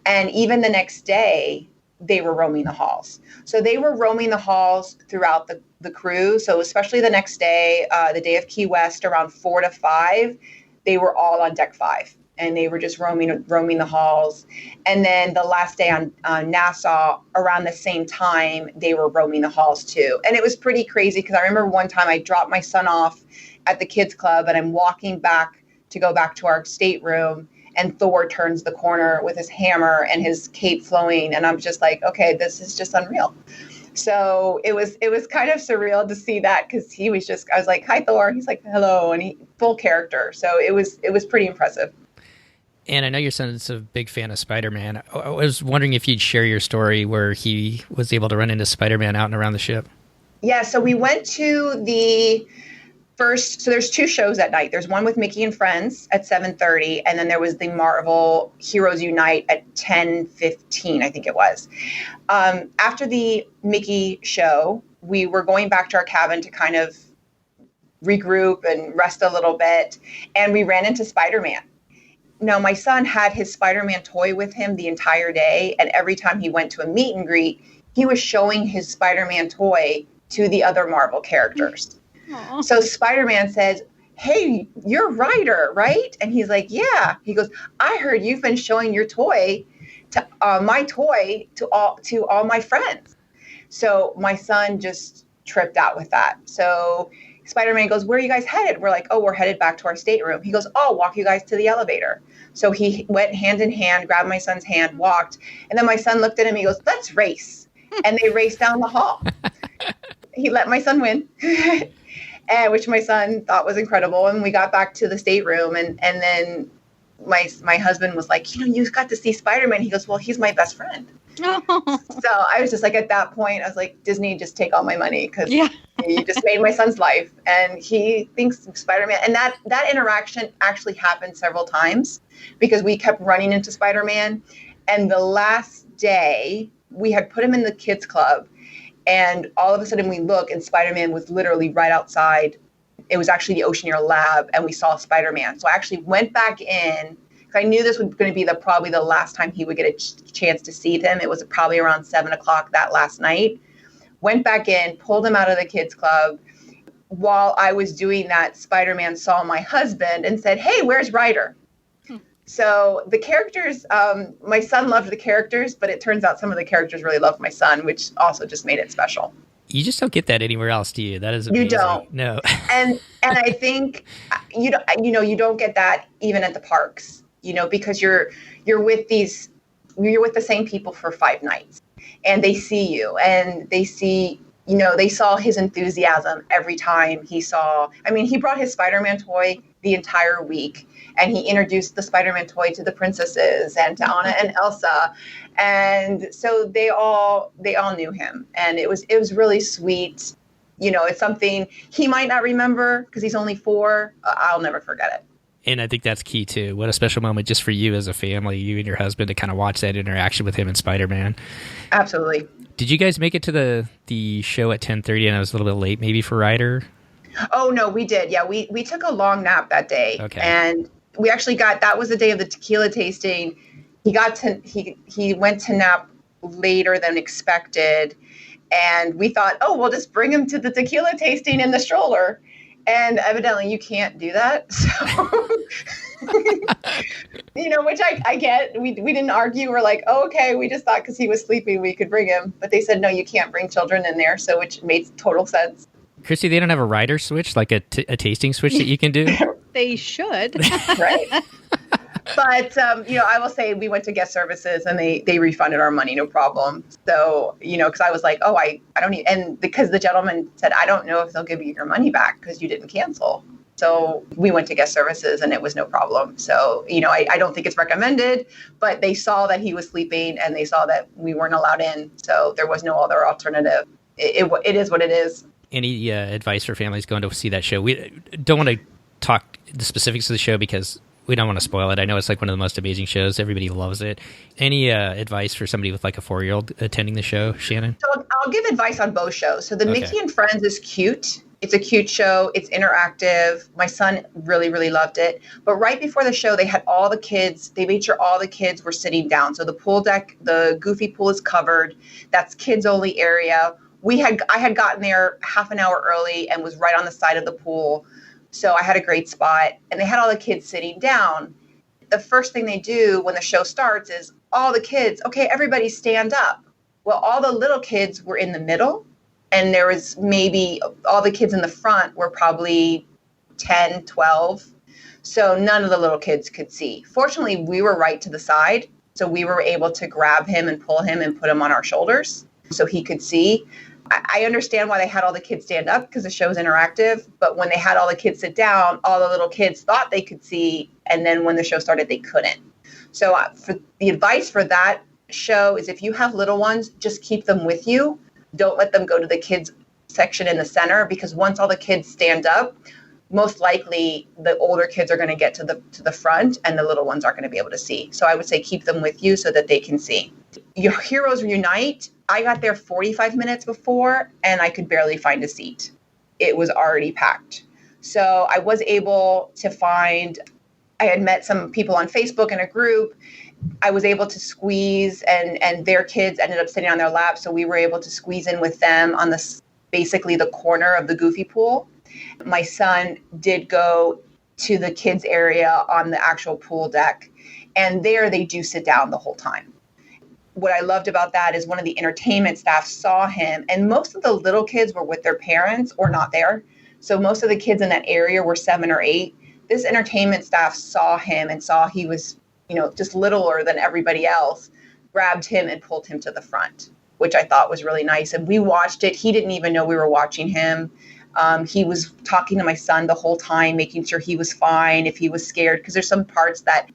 And even the next day, they were roaming the halls. So they were roaming the halls throughout the cruise. So especially the next day, the day of Key West, around 4 to 5, they were all on deck 5. And they were just roaming the halls. And then the last day on Nassau, around the same time, they were roaming the halls too. And it was pretty crazy because I remember one time I dropped my son off at the kids club and I'm walking back to go back to our stateroom, and Thor turns the corner with his hammer and his cape flowing. And I'm just like, okay, this is just unreal. So it was kind of surreal to see that, because I was like, hi, Thor. He's like, hello. And full character. So it was pretty impressive. And I know your son's a big fan of Spider-Man. I was wondering if you'd share your story where he was able to run into Spider-Man out and around the ship. Yeah, so we went to the first, so there's 2 shows at night. There's one with Mickey and Friends at 7:30, and then there was the Marvel Heroes Unite at 10:15, I think it was. After the Mickey show, we were going back to our cabin to kind of regroup and rest a little bit, and we ran into Spider-Man. Now, my son had his Spider-Man toy with him the entire day, and every time he went to a meet and greet, he was showing his Spider-Man toy to the other Marvel characters. Aww. So Spider-Man says, hey, you're Ryder, right? And he's like, yeah. He goes, I heard you've been showing your toy to my toy to all my friends. So my son just tripped out with that. So Spider-Man goes, where are you guys headed? We're like, oh, we're headed back to our stateroom. He goes, oh, I'll walk you guys to the elevator. So he went hand in hand, grabbed my son's hand, walked. And then my son looked at him. He goes, let's race. And they raced down the hall. He let my son win, and which my son thought was incredible. And we got back to the stateroom. And then my husband was like, you got to see Spider-Man. He goes, well, he's my best friend. Oh. So I was just like, at that point, I was like, Disney, just take all my money, because you just made my son's life. And he thinks Spider-Man. And that interaction actually happened several times because we kept running into Spider-Man. And the last day, we had put him in the kids club. And all of a sudden we look, and Spider-Man was literally right outside. It was actually the Oceaneer lab, and we saw Spider-Man. So I actually went back in. I knew this was going to be probably the last time he would get a chance to see them. It was probably around 7:00 that last night. Went back in, pulled him out of the kids club. While I was doing that, Spider-Man saw my husband and said, hey, where's Ryder? So the characters, my son loved the characters, but it turns out some of the characters really loved my son, which also just made it special. You just don't get that anywhere else, do you? That is amazing. You don't. No. and I think you don't get that even at the parks, because you're with the same people for 5 nights, and they see you, and they see, they saw his enthusiasm every time he brought his Spider-Man toy the entire week, and he introduced the Spider-Man toy to the princesses and to Anna and Elsa. And so they all knew him, and it was really sweet. It's something he might not remember because he's only 4. I'll never forget it. And I think that's key too. What a special moment just for you as a family, you and your husband, to kind of watch that interaction with him and Spider-Man. Absolutely. Did you guys make it to the show at 10:30 and I was a little bit late maybe for Ryder? Oh, no, we did. Yeah, we took a long nap that day. Okay. And we actually that was the day of the tequila tasting. He went to nap later than expected. And we thought, we'll just bring him to the tequila tasting in the stroller. And evidently you can't do that. So, which I get. We didn't argue. We're like, okay, we just thought because he was sleeping we could bring him. But they said, no, you can't bring children in there. So which made total sense. Christy, they don't have a rider switch, like a tasting switch that you can do? They should. Right. But, I will say we went to guest services and they refunded our money, no problem. So, because I was like, I don't need, and because the gentleman said, I don't know if they'll give you your money back because you didn't cancel. So we went to guest services and it was no problem. So, I don't think it's recommended, but they saw that he was sleeping and they saw that we weren't allowed in. So there was no other alternative. It is what it is. Any advice for families going to see that show? We don't want to talk the specifics of the show because we don't want to spoil it. I know it's like one of the most amazing shows. Everybody loves it. Any advice for somebody with like a 4-year-old attending the show, Shannon? So I'll give advice on both shows. So the Mickey and Friends is cute. It's a cute show. It's interactive. My son really, really loved it. But right before the show, they had all the kids. They made sure all the kids were sitting down. So the pool deck, the Goofy pool is covered. That's kids only area. I had gotten there half an hour early and was right on the side of the pool. So I had a great spot, and they had all the kids sitting down. The first thing they do when the show starts is all the kids, okay, everybody stand up. Well, all the little kids were in the middle, and there was maybe all the kids in the front were probably 10, 12. So none of the little kids could see. Fortunately, we were right to the side, so we were able to grab him and pull him and put him on our shoulders so he could see. I understand why they had all the kids stand up because the show's interactive, but when they had all the kids sit down, all the little kids thought they could see, and then when the show started, they couldn't. So for the advice for that show is if you have little ones, just keep them with you. Don't let them go to the kids section in the center because once all the kids stand up, most likely the older kids are going to get to the front and the little ones aren't going to be able to see. So I would say keep them with you so that they can see. Your Heroes Reunite, I got there 45 minutes before and I could barely find a seat. It was already packed. So I was able to I had met some people on Facebook in a group. I was able to squeeze and their kids ended up sitting on their lap. So we were able to squeeze in with them on basically the corner of the Goofy pool. My son did go to the kids area on the actual pool deck, and there they do sit down the whole time. What I loved about that is one of the entertainment staff saw him, and most of the little kids were with their parents or not there. So most of the kids in that area were 7 or 8. This entertainment staff saw him and saw he was, just littler than everybody else, grabbed him and pulled him to the front, which I thought was really nice. And we watched it. He didn't even know we were watching him. He was talking to my son the whole time, making sure he was fine, if he was scared, because there's some parts that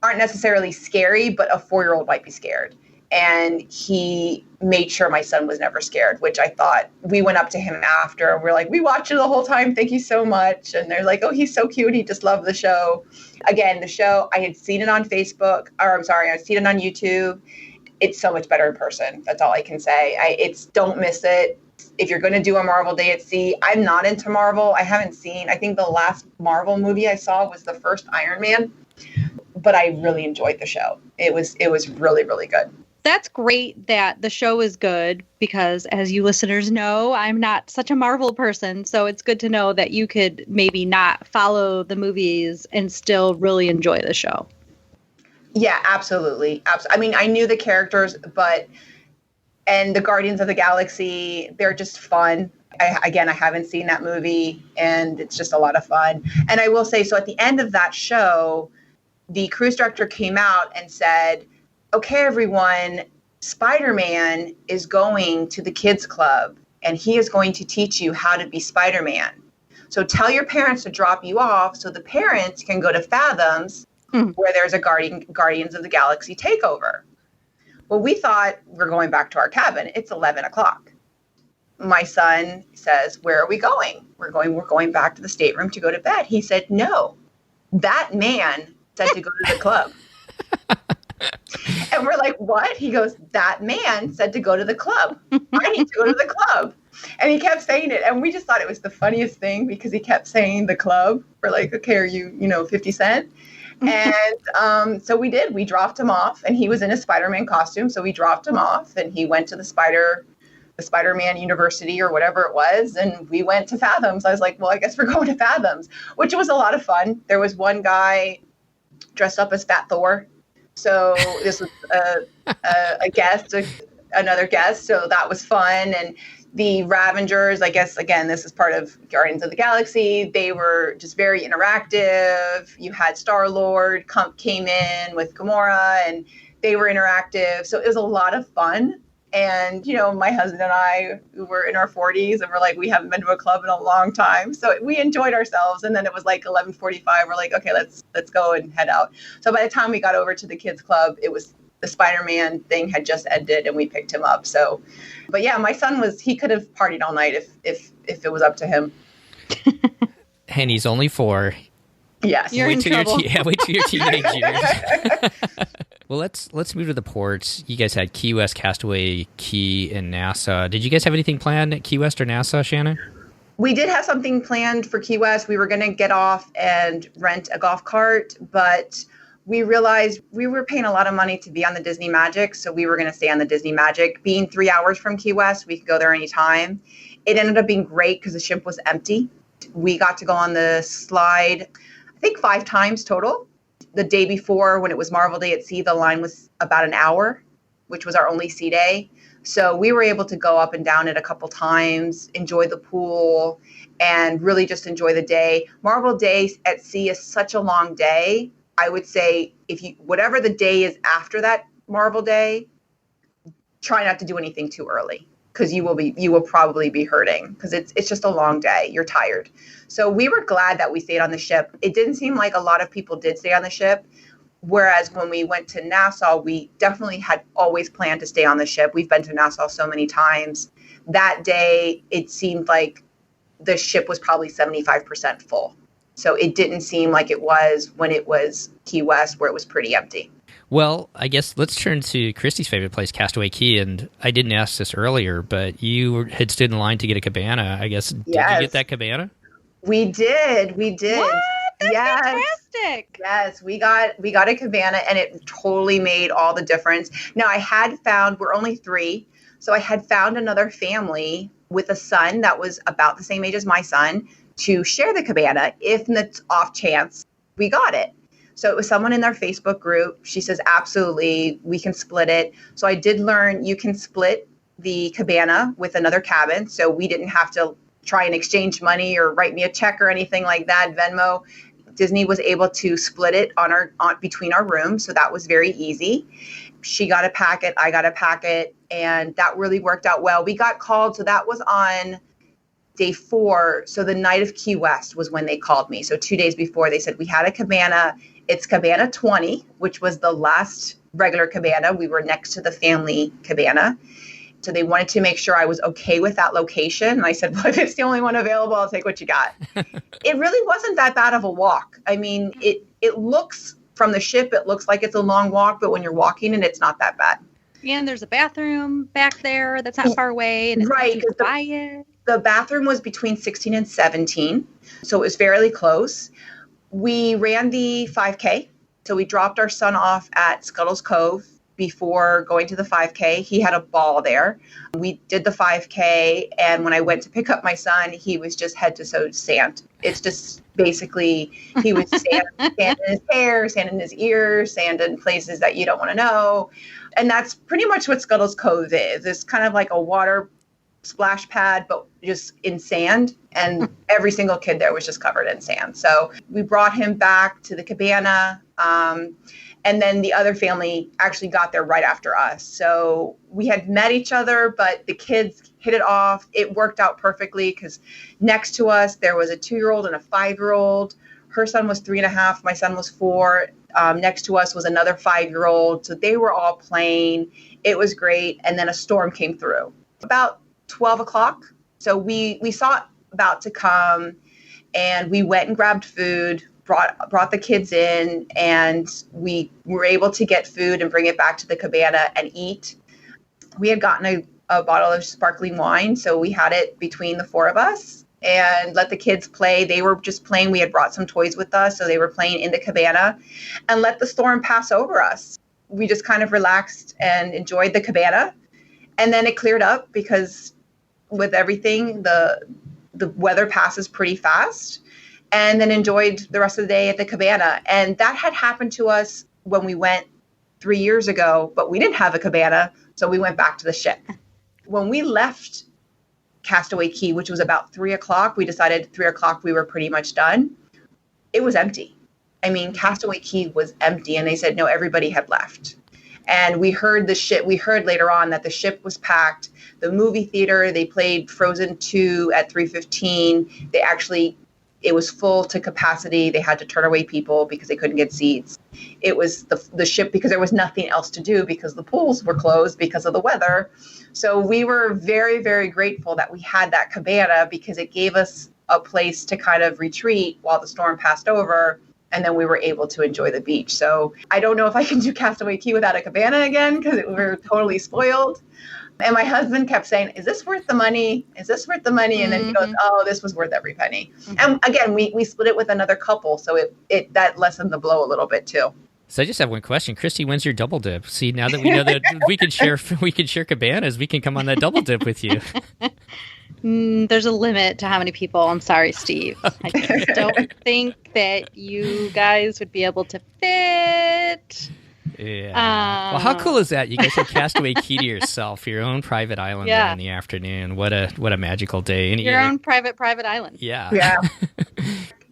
aren't necessarily scary, but a 4-year-old might be scared. And he made sure my son was never scared, which I thought. We went up to him after and we're like, we watched it the whole time. Thank you so much. And they're like, oh, he's so cute. He just loved the show. Again, the show, I had seen it on Facebook, I'd seen it on YouTube. It's so much better in person. That's all I can say. Don't miss it. If you're going to do a Marvel Day at Sea, I'm not into Marvel. I think the last Marvel movie I saw was the first Iron Man, but I really enjoyed the show. It was really, really good. That's great that the show is good because, as you listeners know, I'm not such a Marvel person. So it's good to know that you could maybe not follow the movies and still really enjoy the show. Yeah, absolutely. I mean, I knew the characters, and the Guardians of the Galaxy, they're just fun. I haven't seen that movie, and it's just a lot of fun. And I will say, so at the end of that show, the cruise director came out and said, okay, everyone, Spider-Man is going to the kids club, and he is going to teach you how to be Spider-Man. So tell your parents to drop you off so the parents can go to Fathoms, where there's a Guardians of the Galaxy takeover. Well, we thought we're going back to our cabin. It's 11 o'clock. My son says, where are we going? We're going back to the stateroom to go to bed. He said, no, that man said to go to the club. And we're like, what? He goes, that man said to go to the club. I need to go to the club. And he kept saying it. And we just thought it was the funniest thing because he kept saying the club. We're like, okay, are you, 50 Cent? And so we did. We dropped him off, and he was in a Spider-Man costume. So we dropped him off, and he went to the Spider-Man University or whatever it was, and we went to Fathoms. I was like, well, I guess we're going to Fathoms, which was a lot of fun. There was one guy dressed up as Fat Thor. So this was a guest, another guest. So that was fun. And the Ravengers, I guess, again, this is part of Guardians of the Galaxy. They were just very interactive. You had Star-Lord came in with Gamora, and they were interactive. So it was a lot of fun. And, my husband and I were in our 40s, and we're like, we haven't been to a club in a long time. So we enjoyed ourselves. And then it was like 11:45. We're like, okay, let's go and head out. So by the time we got over to the kids club, it was the Spider-Man thing had just ended, and we picked him up. So, but yeah, my son he could have partied all night if it was up to him. And he's only 4. Yes. You're in trouble. Wait till your teenage years. Well, let's move to the ports. You guys had Key West, Castaway Key, and Nassau. Did you guys have anything planned at Key West or Nassau, Shannon? We did have something planned for Key West. We were going to get off and rent a golf cart, but we realized we were paying a lot of money to be on the Disney Magic, so we were going to stay on the Disney Magic. Being 3 hours from Key West, we could go there anytime. It ended up being great because the ship was empty. We got to go on the slide, I think 5 times total. The day before, when it was Marvel Day at Sea, the line was about an hour, which was our only sea day. So we were able to go up and down it a couple times, enjoy the pool, and really just enjoy the day. Marvel Day at Sea is such a long day. I would say whatever the day is after that Marvel Day, try not to do anything too early, because you will probably be hurting, because it's just a long day. You're tired. So we were glad that we stayed on the ship. It didn't seem like a lot of people did stay on the ship. Whereas when we went to Nassau, we definitely had always planned to stay on the ship. We've been to Nassau so many times. That day, it seemed like the ship was probably 75% full. So it didn't seem like it was when it was Key West, where it was pretty empty. Well, I guess let's turn to Christy's favorite place, Castaway Key. And I didn't ask this earlier, but you had stood in line to get a cabana, I guess. Yes. Did you get that cabana? We did. What? That's fantastic. Yes, we got a cabana, and it totally made all the difference. Now, we're only 3, so I had found another family with a son that was about the same age as my son to share the cabana if in the off chance we got it. So it was someone in their Facebook group. She says, absolutely, we can split it. So I did learn you can split the cabana with another cabin, so we didn't have to try and exchange money or write me a check or anything like that, Venmo. Disney was able to split it between our rooms, so that was very easy. She got a packet, I got a packet, and that really worked out well. We got called, so that was on day 4. So the night of Key West was when they called me. So 2 days before, they said, we had a cabana. It's cabana 20, which was the last regular cabana. We were next to the family cabana. So they wanted to make sure I was okay with that location. And I said, well, if it's the only one available, I'll take what you got. It really wasn't that bad of a walk. I mean, it looks from the ship, it looks like it's a long walk, but when you're walking, and it's not that bad. And there's a bathroom back there that's not far away. And it's right. quiet. The bathroom was between 16 and 17. So it was fairly close. We ran the 5K. So we dropped our son off at Scuttle's Cove before going to the 5K. He had a ball there. We did the 5K, and when I went to pick up my son, he was just head to toe sand. It's just basically, he was sand in his hair, sand in his ears, sand in places that you don't want to know. And that's pretty much what Scuttles Cove is. It's kind of like a water splash pad, but just in sand. And every single kid there was just covered in sand. So we brought him back to the cabana. And then the other family actually got there right after us. So we had met each other, but the kids hit it off. It worked out perfectly because next to us, there was a 2-year-old and a 5-year-old. Her son was 3.5. My son was 4. Next to us was another 5-year-old. So they were all playing. It was great. And then a storm came through about 12 o'clock. So we saw it about to come, and we went and grabbed food, brought the kids in, and we were able to get food and bring it back to the cabana and eat. We had gotten a bottle of sparkling wine, so we had it between the 4 of us and let the kids play. They were just playing. We had brought some toys with us, so they were playing in the cabana, and let the storm pass over us. We just kind of relaxed and enjoyed the cabana, and then it cleared up because with everything, the weather passes pretty fast. And then enjoyed the rest of the day at the cabana. And that had happened to us when we went 3 years ago, but we didn't have a cabana, so we went back to the ship. When we left Castaway Cay, which was about 3 o'clock, we decided 3 o'clock we were pretty much done. It was empty. I mean, Castaway Cay was empty, and they said, no, everybody had left. And we heard later on that the ship was packed. The movie theater, they played Frozen 2 at 3:15. It was full to capacity. They had to turn away people because they couldn't get seats. It was the ship because there was nothing else to do because the pools were closed because of the weather. So we were very, very grateful that we had that cabana because it gave us a place to kind of retreat while the storm passed over. And then we were able to enjoy the beach. So I don't know if I can do Castaway Cay without a cabana again because we were totally spoiled. And my husband kept saying, is this worth the money? Is this worth the money? And then he goes, oh, this was worth every penny. Mm-hmm. And again, we split it with another couple. So that lessened the blow a little bit too. So I just have one question. Christy, when's your double dip? See, now that we know that we can share cabanas, we can come on that double dip with you. There's a limit to how many people. I'm sorry, Steve. I just don't think that you guys would be able to fit. Yeah. Well, how cool is that? You guys have Castaway Cay to yourself, your own private island there in the afternoon. What a magical day. And your own private island. Yeah. Yeah.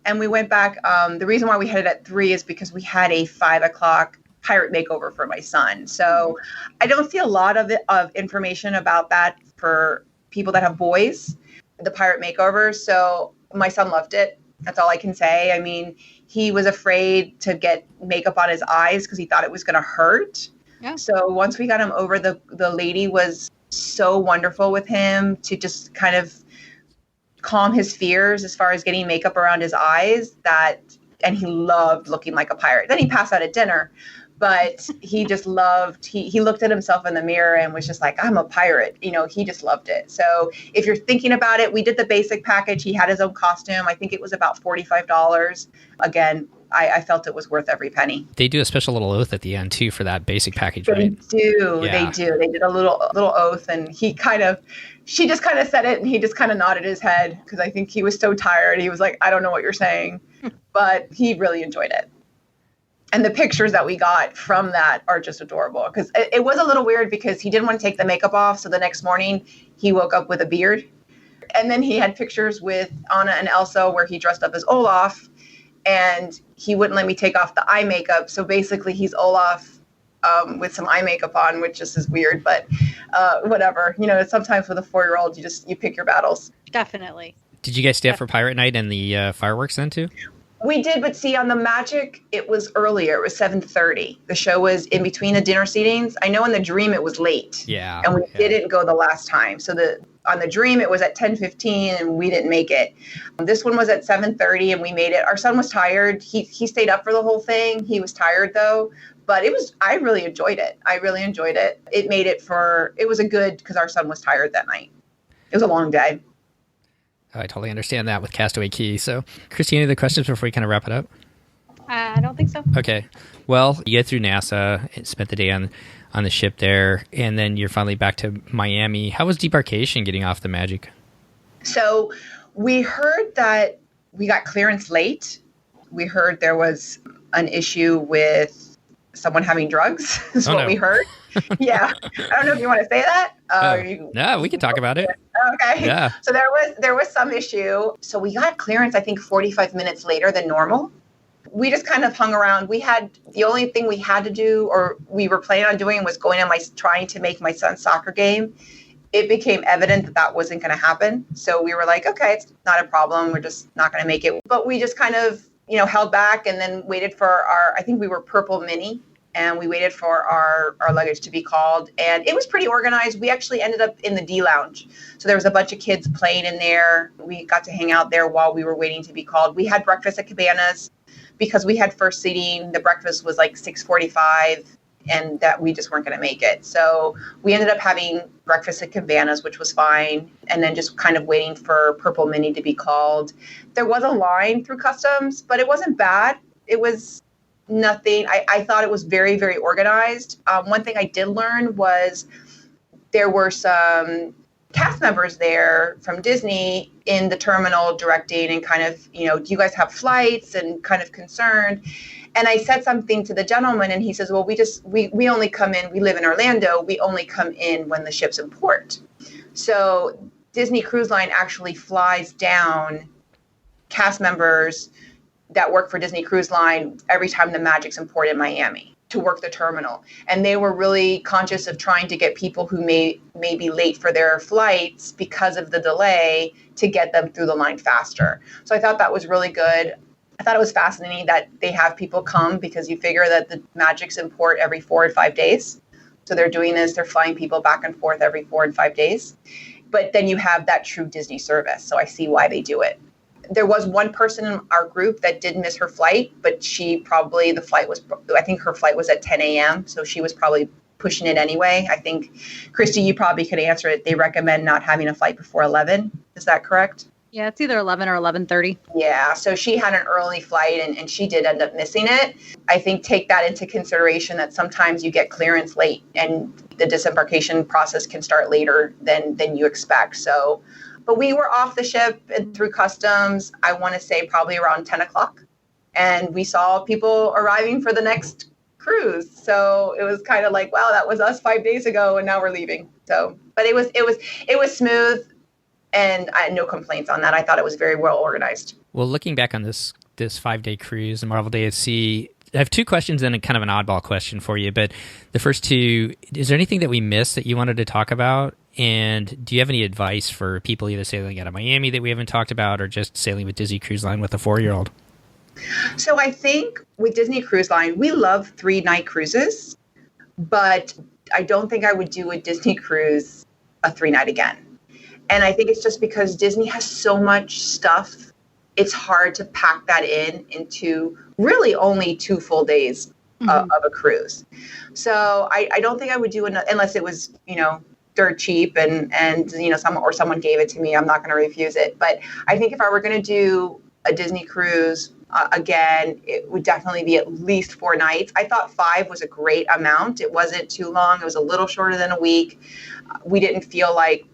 And we went back. The reason why we had it at 3 is because we had a 5 o'clock pirate makeover for my son. So I don't see a lot of information about that for people that have boys, the pirate makeover. So my son loved it. That's all I can say. I mean, he was afraid to get makeup on his eyes because he thought it was going to hurt. Yeah. So once we got him over, the lady was so wonderful with him to just kind of calm his fears as far as getting makeup around his eyes, and he loved looking like a pirate. Then he passed out at dinner, but he just loved, he looked at himself in the mirror and was just like, I'm a pirate. He just loved it. So if you're thinking about it, we did the basic package. He had his own costume. I think it was about $45. Again, I felt it was worth every penny. They do a special little oath at the end too for that basic package, right? They do. Yeah. They do. They did a little oath, and she just kind of said it, and he just kind of nodded his head because I think he was so tired. He was like, I don't know what you're saying, but he really enjoyed it. And the pictures that we got from that are just adorable because it was a little weird because he didn't want to take the makeup off. So the next morning he woke up with a beard, and then he had pictures with Anna and Elsa where he dressed up as Olaf, and he wouldn't let me take off the eye makeup. So basically he's Olaf with some eye makeup on, which just is weird, but whatever. Sometimes with a 4-year-old, you pick your battles. Definitely. Did you guys stay up for Pirate Night and the fireworks then too? We did, but see, on the Magic, it was earlier. It was 7:30. The show was in between the dinner seatings. I know in the Dream it was late. Yeah. And we didn't go the last time. So on the Dream, it was at 10:15, and we didn't make it. This one was at 7:30, and we made it. Our son was tired. He stayed up for the whole thing. He was tired, though. But I really enjoyed it. It made it it was a good, because our son was tired that night. It was a long day. I totally understand that with Castaway Cay. So, Christy, any other questions before we kind of wrap it up? I don't think so. Okay. Well, you get through NASA, and spent the day on the ship there, and then you're finally back to Miami. How was debarkation getting off the Magic? So we heard that we got clearance late. We heard there was an issue with someone having drugs, is what we heard. Yeah. I don't know if you want to say that. No, we can talk about it. Okay. Yeah. So there was some issue. So we got clearance, I think, 45 minutes later than normal. We just kind of hung around. The only thing we had to do, or we were planning on doing, was trying to make my son's soccer game. It became evident that wasn't going to happen. So we were like, okay, it's not a problem. We're just not going to make it. But we just kind of, held back and then waited for I think we were Purple Mini, and we waited for our luggage to be called. And it was pretty organized. We actually ended up in the D Lounge. So there was a bunch of kids playing in there. We got to hang out there while we were waiting to be called. We had breakfast at Cabanas. Because we had first seating, the breakfast was like 6:45, and that we just weren't going to make it. So we ended up having breakfast at Cabanas, which was fine, and then just kind of waiting for Purple Mini to be called. There was a line through customs, but it wasn't bad. It was nothing. I thought it was very, very organized. One thing I did learn was there were some cast members there from Disney in the terminal directing and kind of, do you guys have flights, and kind of concerned. And I said something to the gentleman, and he says, well, we only come in, we live in Orlando, we only come in when the ship's in port. So Disney Cruise Line actually flies down cast members that work for Disney Cruise Line every time the Magic's in port in Miami to work the terminal. And they were really conscious of trying to get people who may be late for their flights because of the delay to get them through the line faster. So I thought that was really good. I thought it was fascinating that they have people come, because you figure that the Magic's in port every 4 and 5 days. So they're doing this, they're flying people back and forth every 4 and 5 days. But then you have that true Disney service. So I see why they do it. There was one person in our group that did miss her flight, but I think her flight was at 10 a.m. So she was probably pushing it anyway. I think, Christy, you probably could answer it. They recommend not having a flight before 11. Is that correct? Yeah, it's either 11 or 11:30. Yeah, so she had an early flight and she did end up missing it. I think take that into consideration, that sometimes you get clearance late and the disembarkation process can start later than you expect. So, but we were off the ship and through customs, I want to say probably around 10 o'clock. And we saw people arriving for the next cruise. So it was kind of like, wow, that was us 5 days ago and now we're leaving. So, but it was smooth. And I had no complaints on that. I thought it was very well organized. Well, looking back on this 5-day cruise and Marvel Day at Sea, I have two questions and a kind of an oddball question for you. But the first two, is there anything that we missed that you wanted to talk about? And do you have any advice for people either sailing out of Miami that we haven't talked about, or just sailing with Disney Cruise Line with a 4-year-old? So I think with Disney Cruise Line, we love 3-night cruises, but I don't think I would do a Disney cruise a 3-night again. And I think it's just because Disney has so much stuff, it's hard to pack that into really only 2 full days of a cruise. So I don't think I would do it unless it was, dirt cheap and someone gave it to me. I'm not going to refuse it. But I think if I were going to do a Disney cruise again, it would definitely be at least 4 nights. I thought 5 was a great amount. It wasn't too long. It was a little shorter than a week. We didn't feel like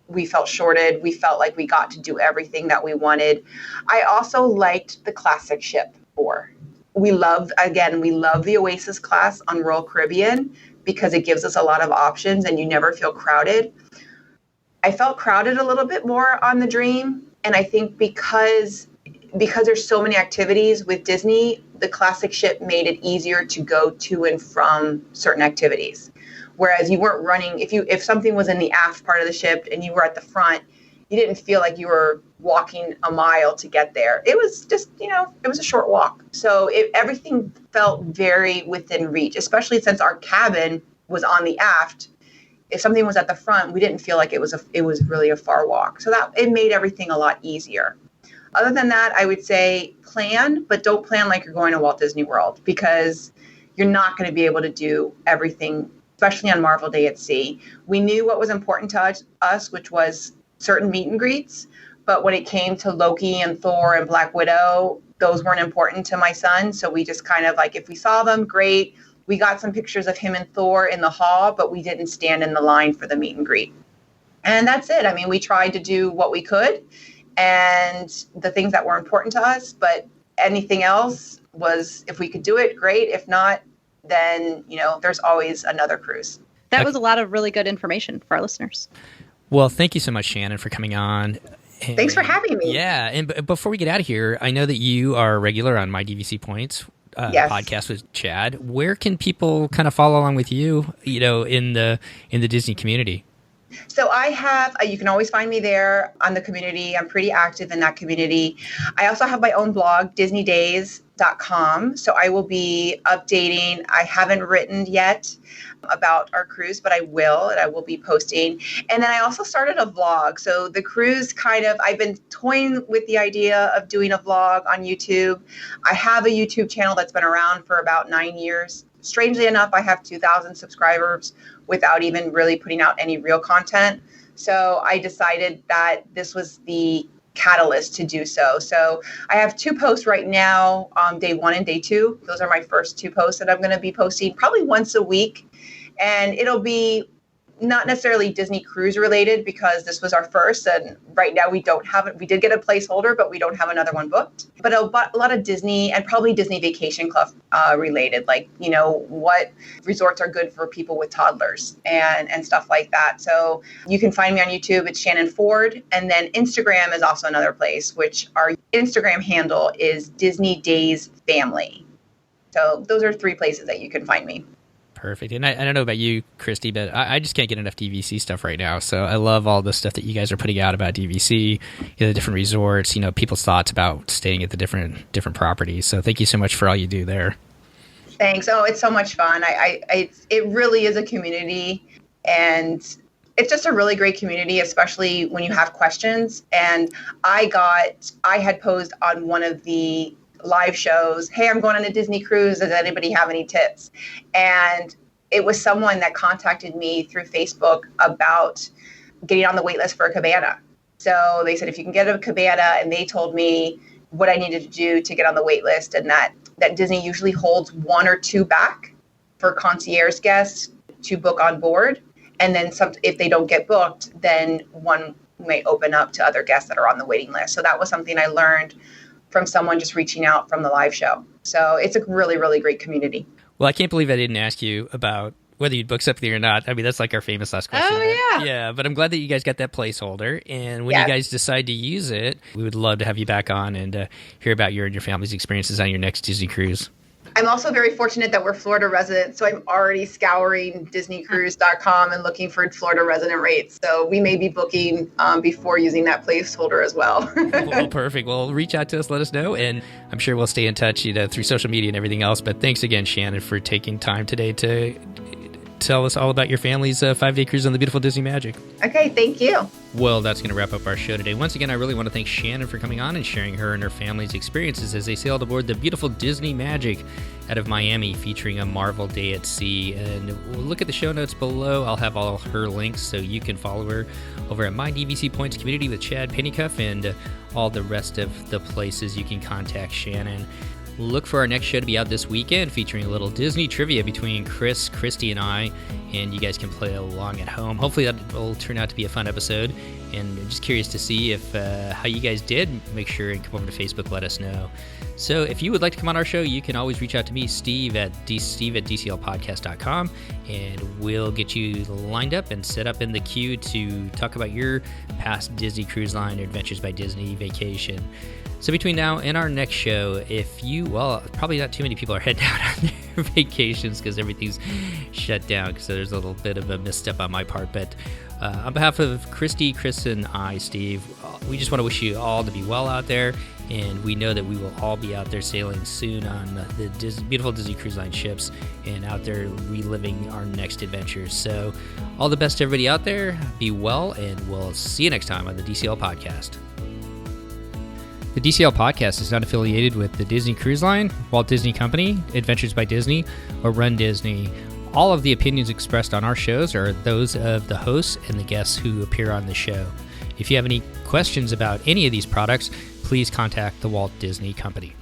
we felt shorted. We felt like we got to do everything that we wanted. I also liked the classic ship 4. We love the Oasis class on Royal Caribbean because it gives us a lot of options and you never feel crowded. I felt crowded a little bit more on the Dream. And I think because there's so many activities with Disney, the classic ship made it easier to go to and from certain activities. Whereas you weren't running, if something was in the aft part of the ship and you were at the front, you didn't feel like you were walking a mile to get there. It was just, it was a short walk. So everything felt very within reach, especially since our cabin was on the aft. If something was at the front, we didn't feel like it was really a far walk. So that it made everything a lot easier. Other than that, I would say plan, but don't plan like you're going to Walt Disney World, because you're not going to be able to do everything, especially on Marvel Day at Sea. We knew what was important to us, which was certain meet and greets. But when it came to Loki and Thor and Black Widow, those weren't important to my son. So we just kind of like, if we saw them, great. We got some pictures of him and Thor in the hall, but we didn't stand in the line for the meet and greet. And that's it. I mean, we tried to do what we could and the things that were important to us, but anything else was, if we could do it, great. If not, then, there's always another cruise. That was a lot of really good information for our listeners. Well, thank you so much, Shannon, for coming on. And, thanks for having me. Yeah. And before we get out of here, I know that you are a regular on My DVC Points yes. podcast with Chad. Where can people kind of follow along with you, in the Disney community? So I have, you can always find me there on the community. I'm pretty active in that community. I also have my own blog, DisneyDays.com. So I will be updating. I haven't written yet about our cruise, but I will, and I will be posting. And then I also started a vlog. So the cruise I've been toying with the idea of doing a vlog on YouTube. I have a YouTube channel that's been around for about 9 years. Strangely enough, I have 2,000 subscribers without even really putting out any real content. So I decided that this was the catalyst to do so. So I have 2 posts right now, day 1 and day 2. Those are my first 2 posts that I'm going to be posting probably once a week. And it'll be not necessarily Disney cruise related because this was our first. And right now we don't have it. We did get a placeholder, but we don't have another one booked. But a lot of Disney and probably Disney Vacation Club related, like, what resorts are good for people with toddlers and stuff like that. So you can find me on YouTube. It's Shannon Ford. And then Instagram is also another place, which our Instagram handle is Disney Days Family. So those are 3 places that you can find me. Perfect. And I don't know about you, Christy, but I just can't get enough DVC stuff right now. So I love all the stuff that you guys are putting out about DVC, the different resorts, people's thoughts about staying at the different properties. So thank you so much for all you do there. Thanks. Oh, it's so much fun. It really is a community, and it's just a really great community, especially when you have questions. And I had posed on one of the live shows, hey, I'm going on a Disney cruise. Does anybody have any tips? And it was someone that contacted me through Facebook about getting on the wait list for a cabana. So they said, if you can get a cabana, and they told me what I needed to do to get on the wait list, and that Disney usually holds 1 or 2 back for concierge guests to book on board. And then if they don't get booked, then one may open up to other guests that are on the waiting list. So that was something I learned from someone just reaching out from the live show. So it's a really, really great community. Well, I can't believe I didn't ask you about whether you'd book something or not. I mean, that's like our famous last question. Oh, yeah. Yeah, but I'm glad that you guys got that placeholder. And when you guys decide to use it, we would love to have you back on and hear about your and your family's experiences on your next Disney cruise. I'm also very fortunate that we're Florida residents, so I'm already scouring DisneyCruise.com and looking for Florida resident rates. So we may be booking before using that placeholder as well. Well, perfect. Well, reach out to us, let us know, and I'm sure we'll stay in touch through social media and everything else. But thanks again, Shannon, for taking time today to tell us all about your family's 5-day cruise on the beautiful Disney Magic. Okay, thank you. Well, that's going to wrap up our show today. Once again, I really want to thank Shannon for coming on and sharing her and her family's experiences as they sailed aboard the beautiful Disney Magic out of Miami, featuring a Marvel Day at Sea. And we'll look at the show notes below. I'll have all her links so you can follow her over at My DVC Points Community with Chad Pennycuff and all the rest of the places you can contact Shannon. Look for our next show to be out this weekend, featuring a little Disney trivia between Chris, Christy, and I, and you guys can play along at home. Hopefully that will turn out to be a fun episode, and I'm just curious to see if how you guys did. Make sure and come over to Facebook, let us know. So if you would like to come on our show, you can always reach out to me, Steve at DCLpodcast.com, and we'll get you lined up and set up in the queue to talk about your past Disney Cruise Line or Adventures by Disney vacation. So between now and our next show, probably not too many people are heading out on their vacations because everything's shut down, so there's a little bit of a misstep on my part. But on behalf of Christy, Chris, and I, Steve, we just want to wish you all to be well out there, and we know that we will all be out there sailing soon on the beautiful Disney Cruise Line ships and out there reliving our next adventures. So all the best to everybody out there. Be well, and we'll see you next time on the DCL Podcast. The DCL Podcast is not affiliated with the Disney Cruise Line, Walt Disney Company, Adventures by Disney, or Run Disney. All of the opinions expressed on our shows are those of the hosts and the guests who appear on the show. If you have any questions about any of these products, please contact the Walt Disney Company.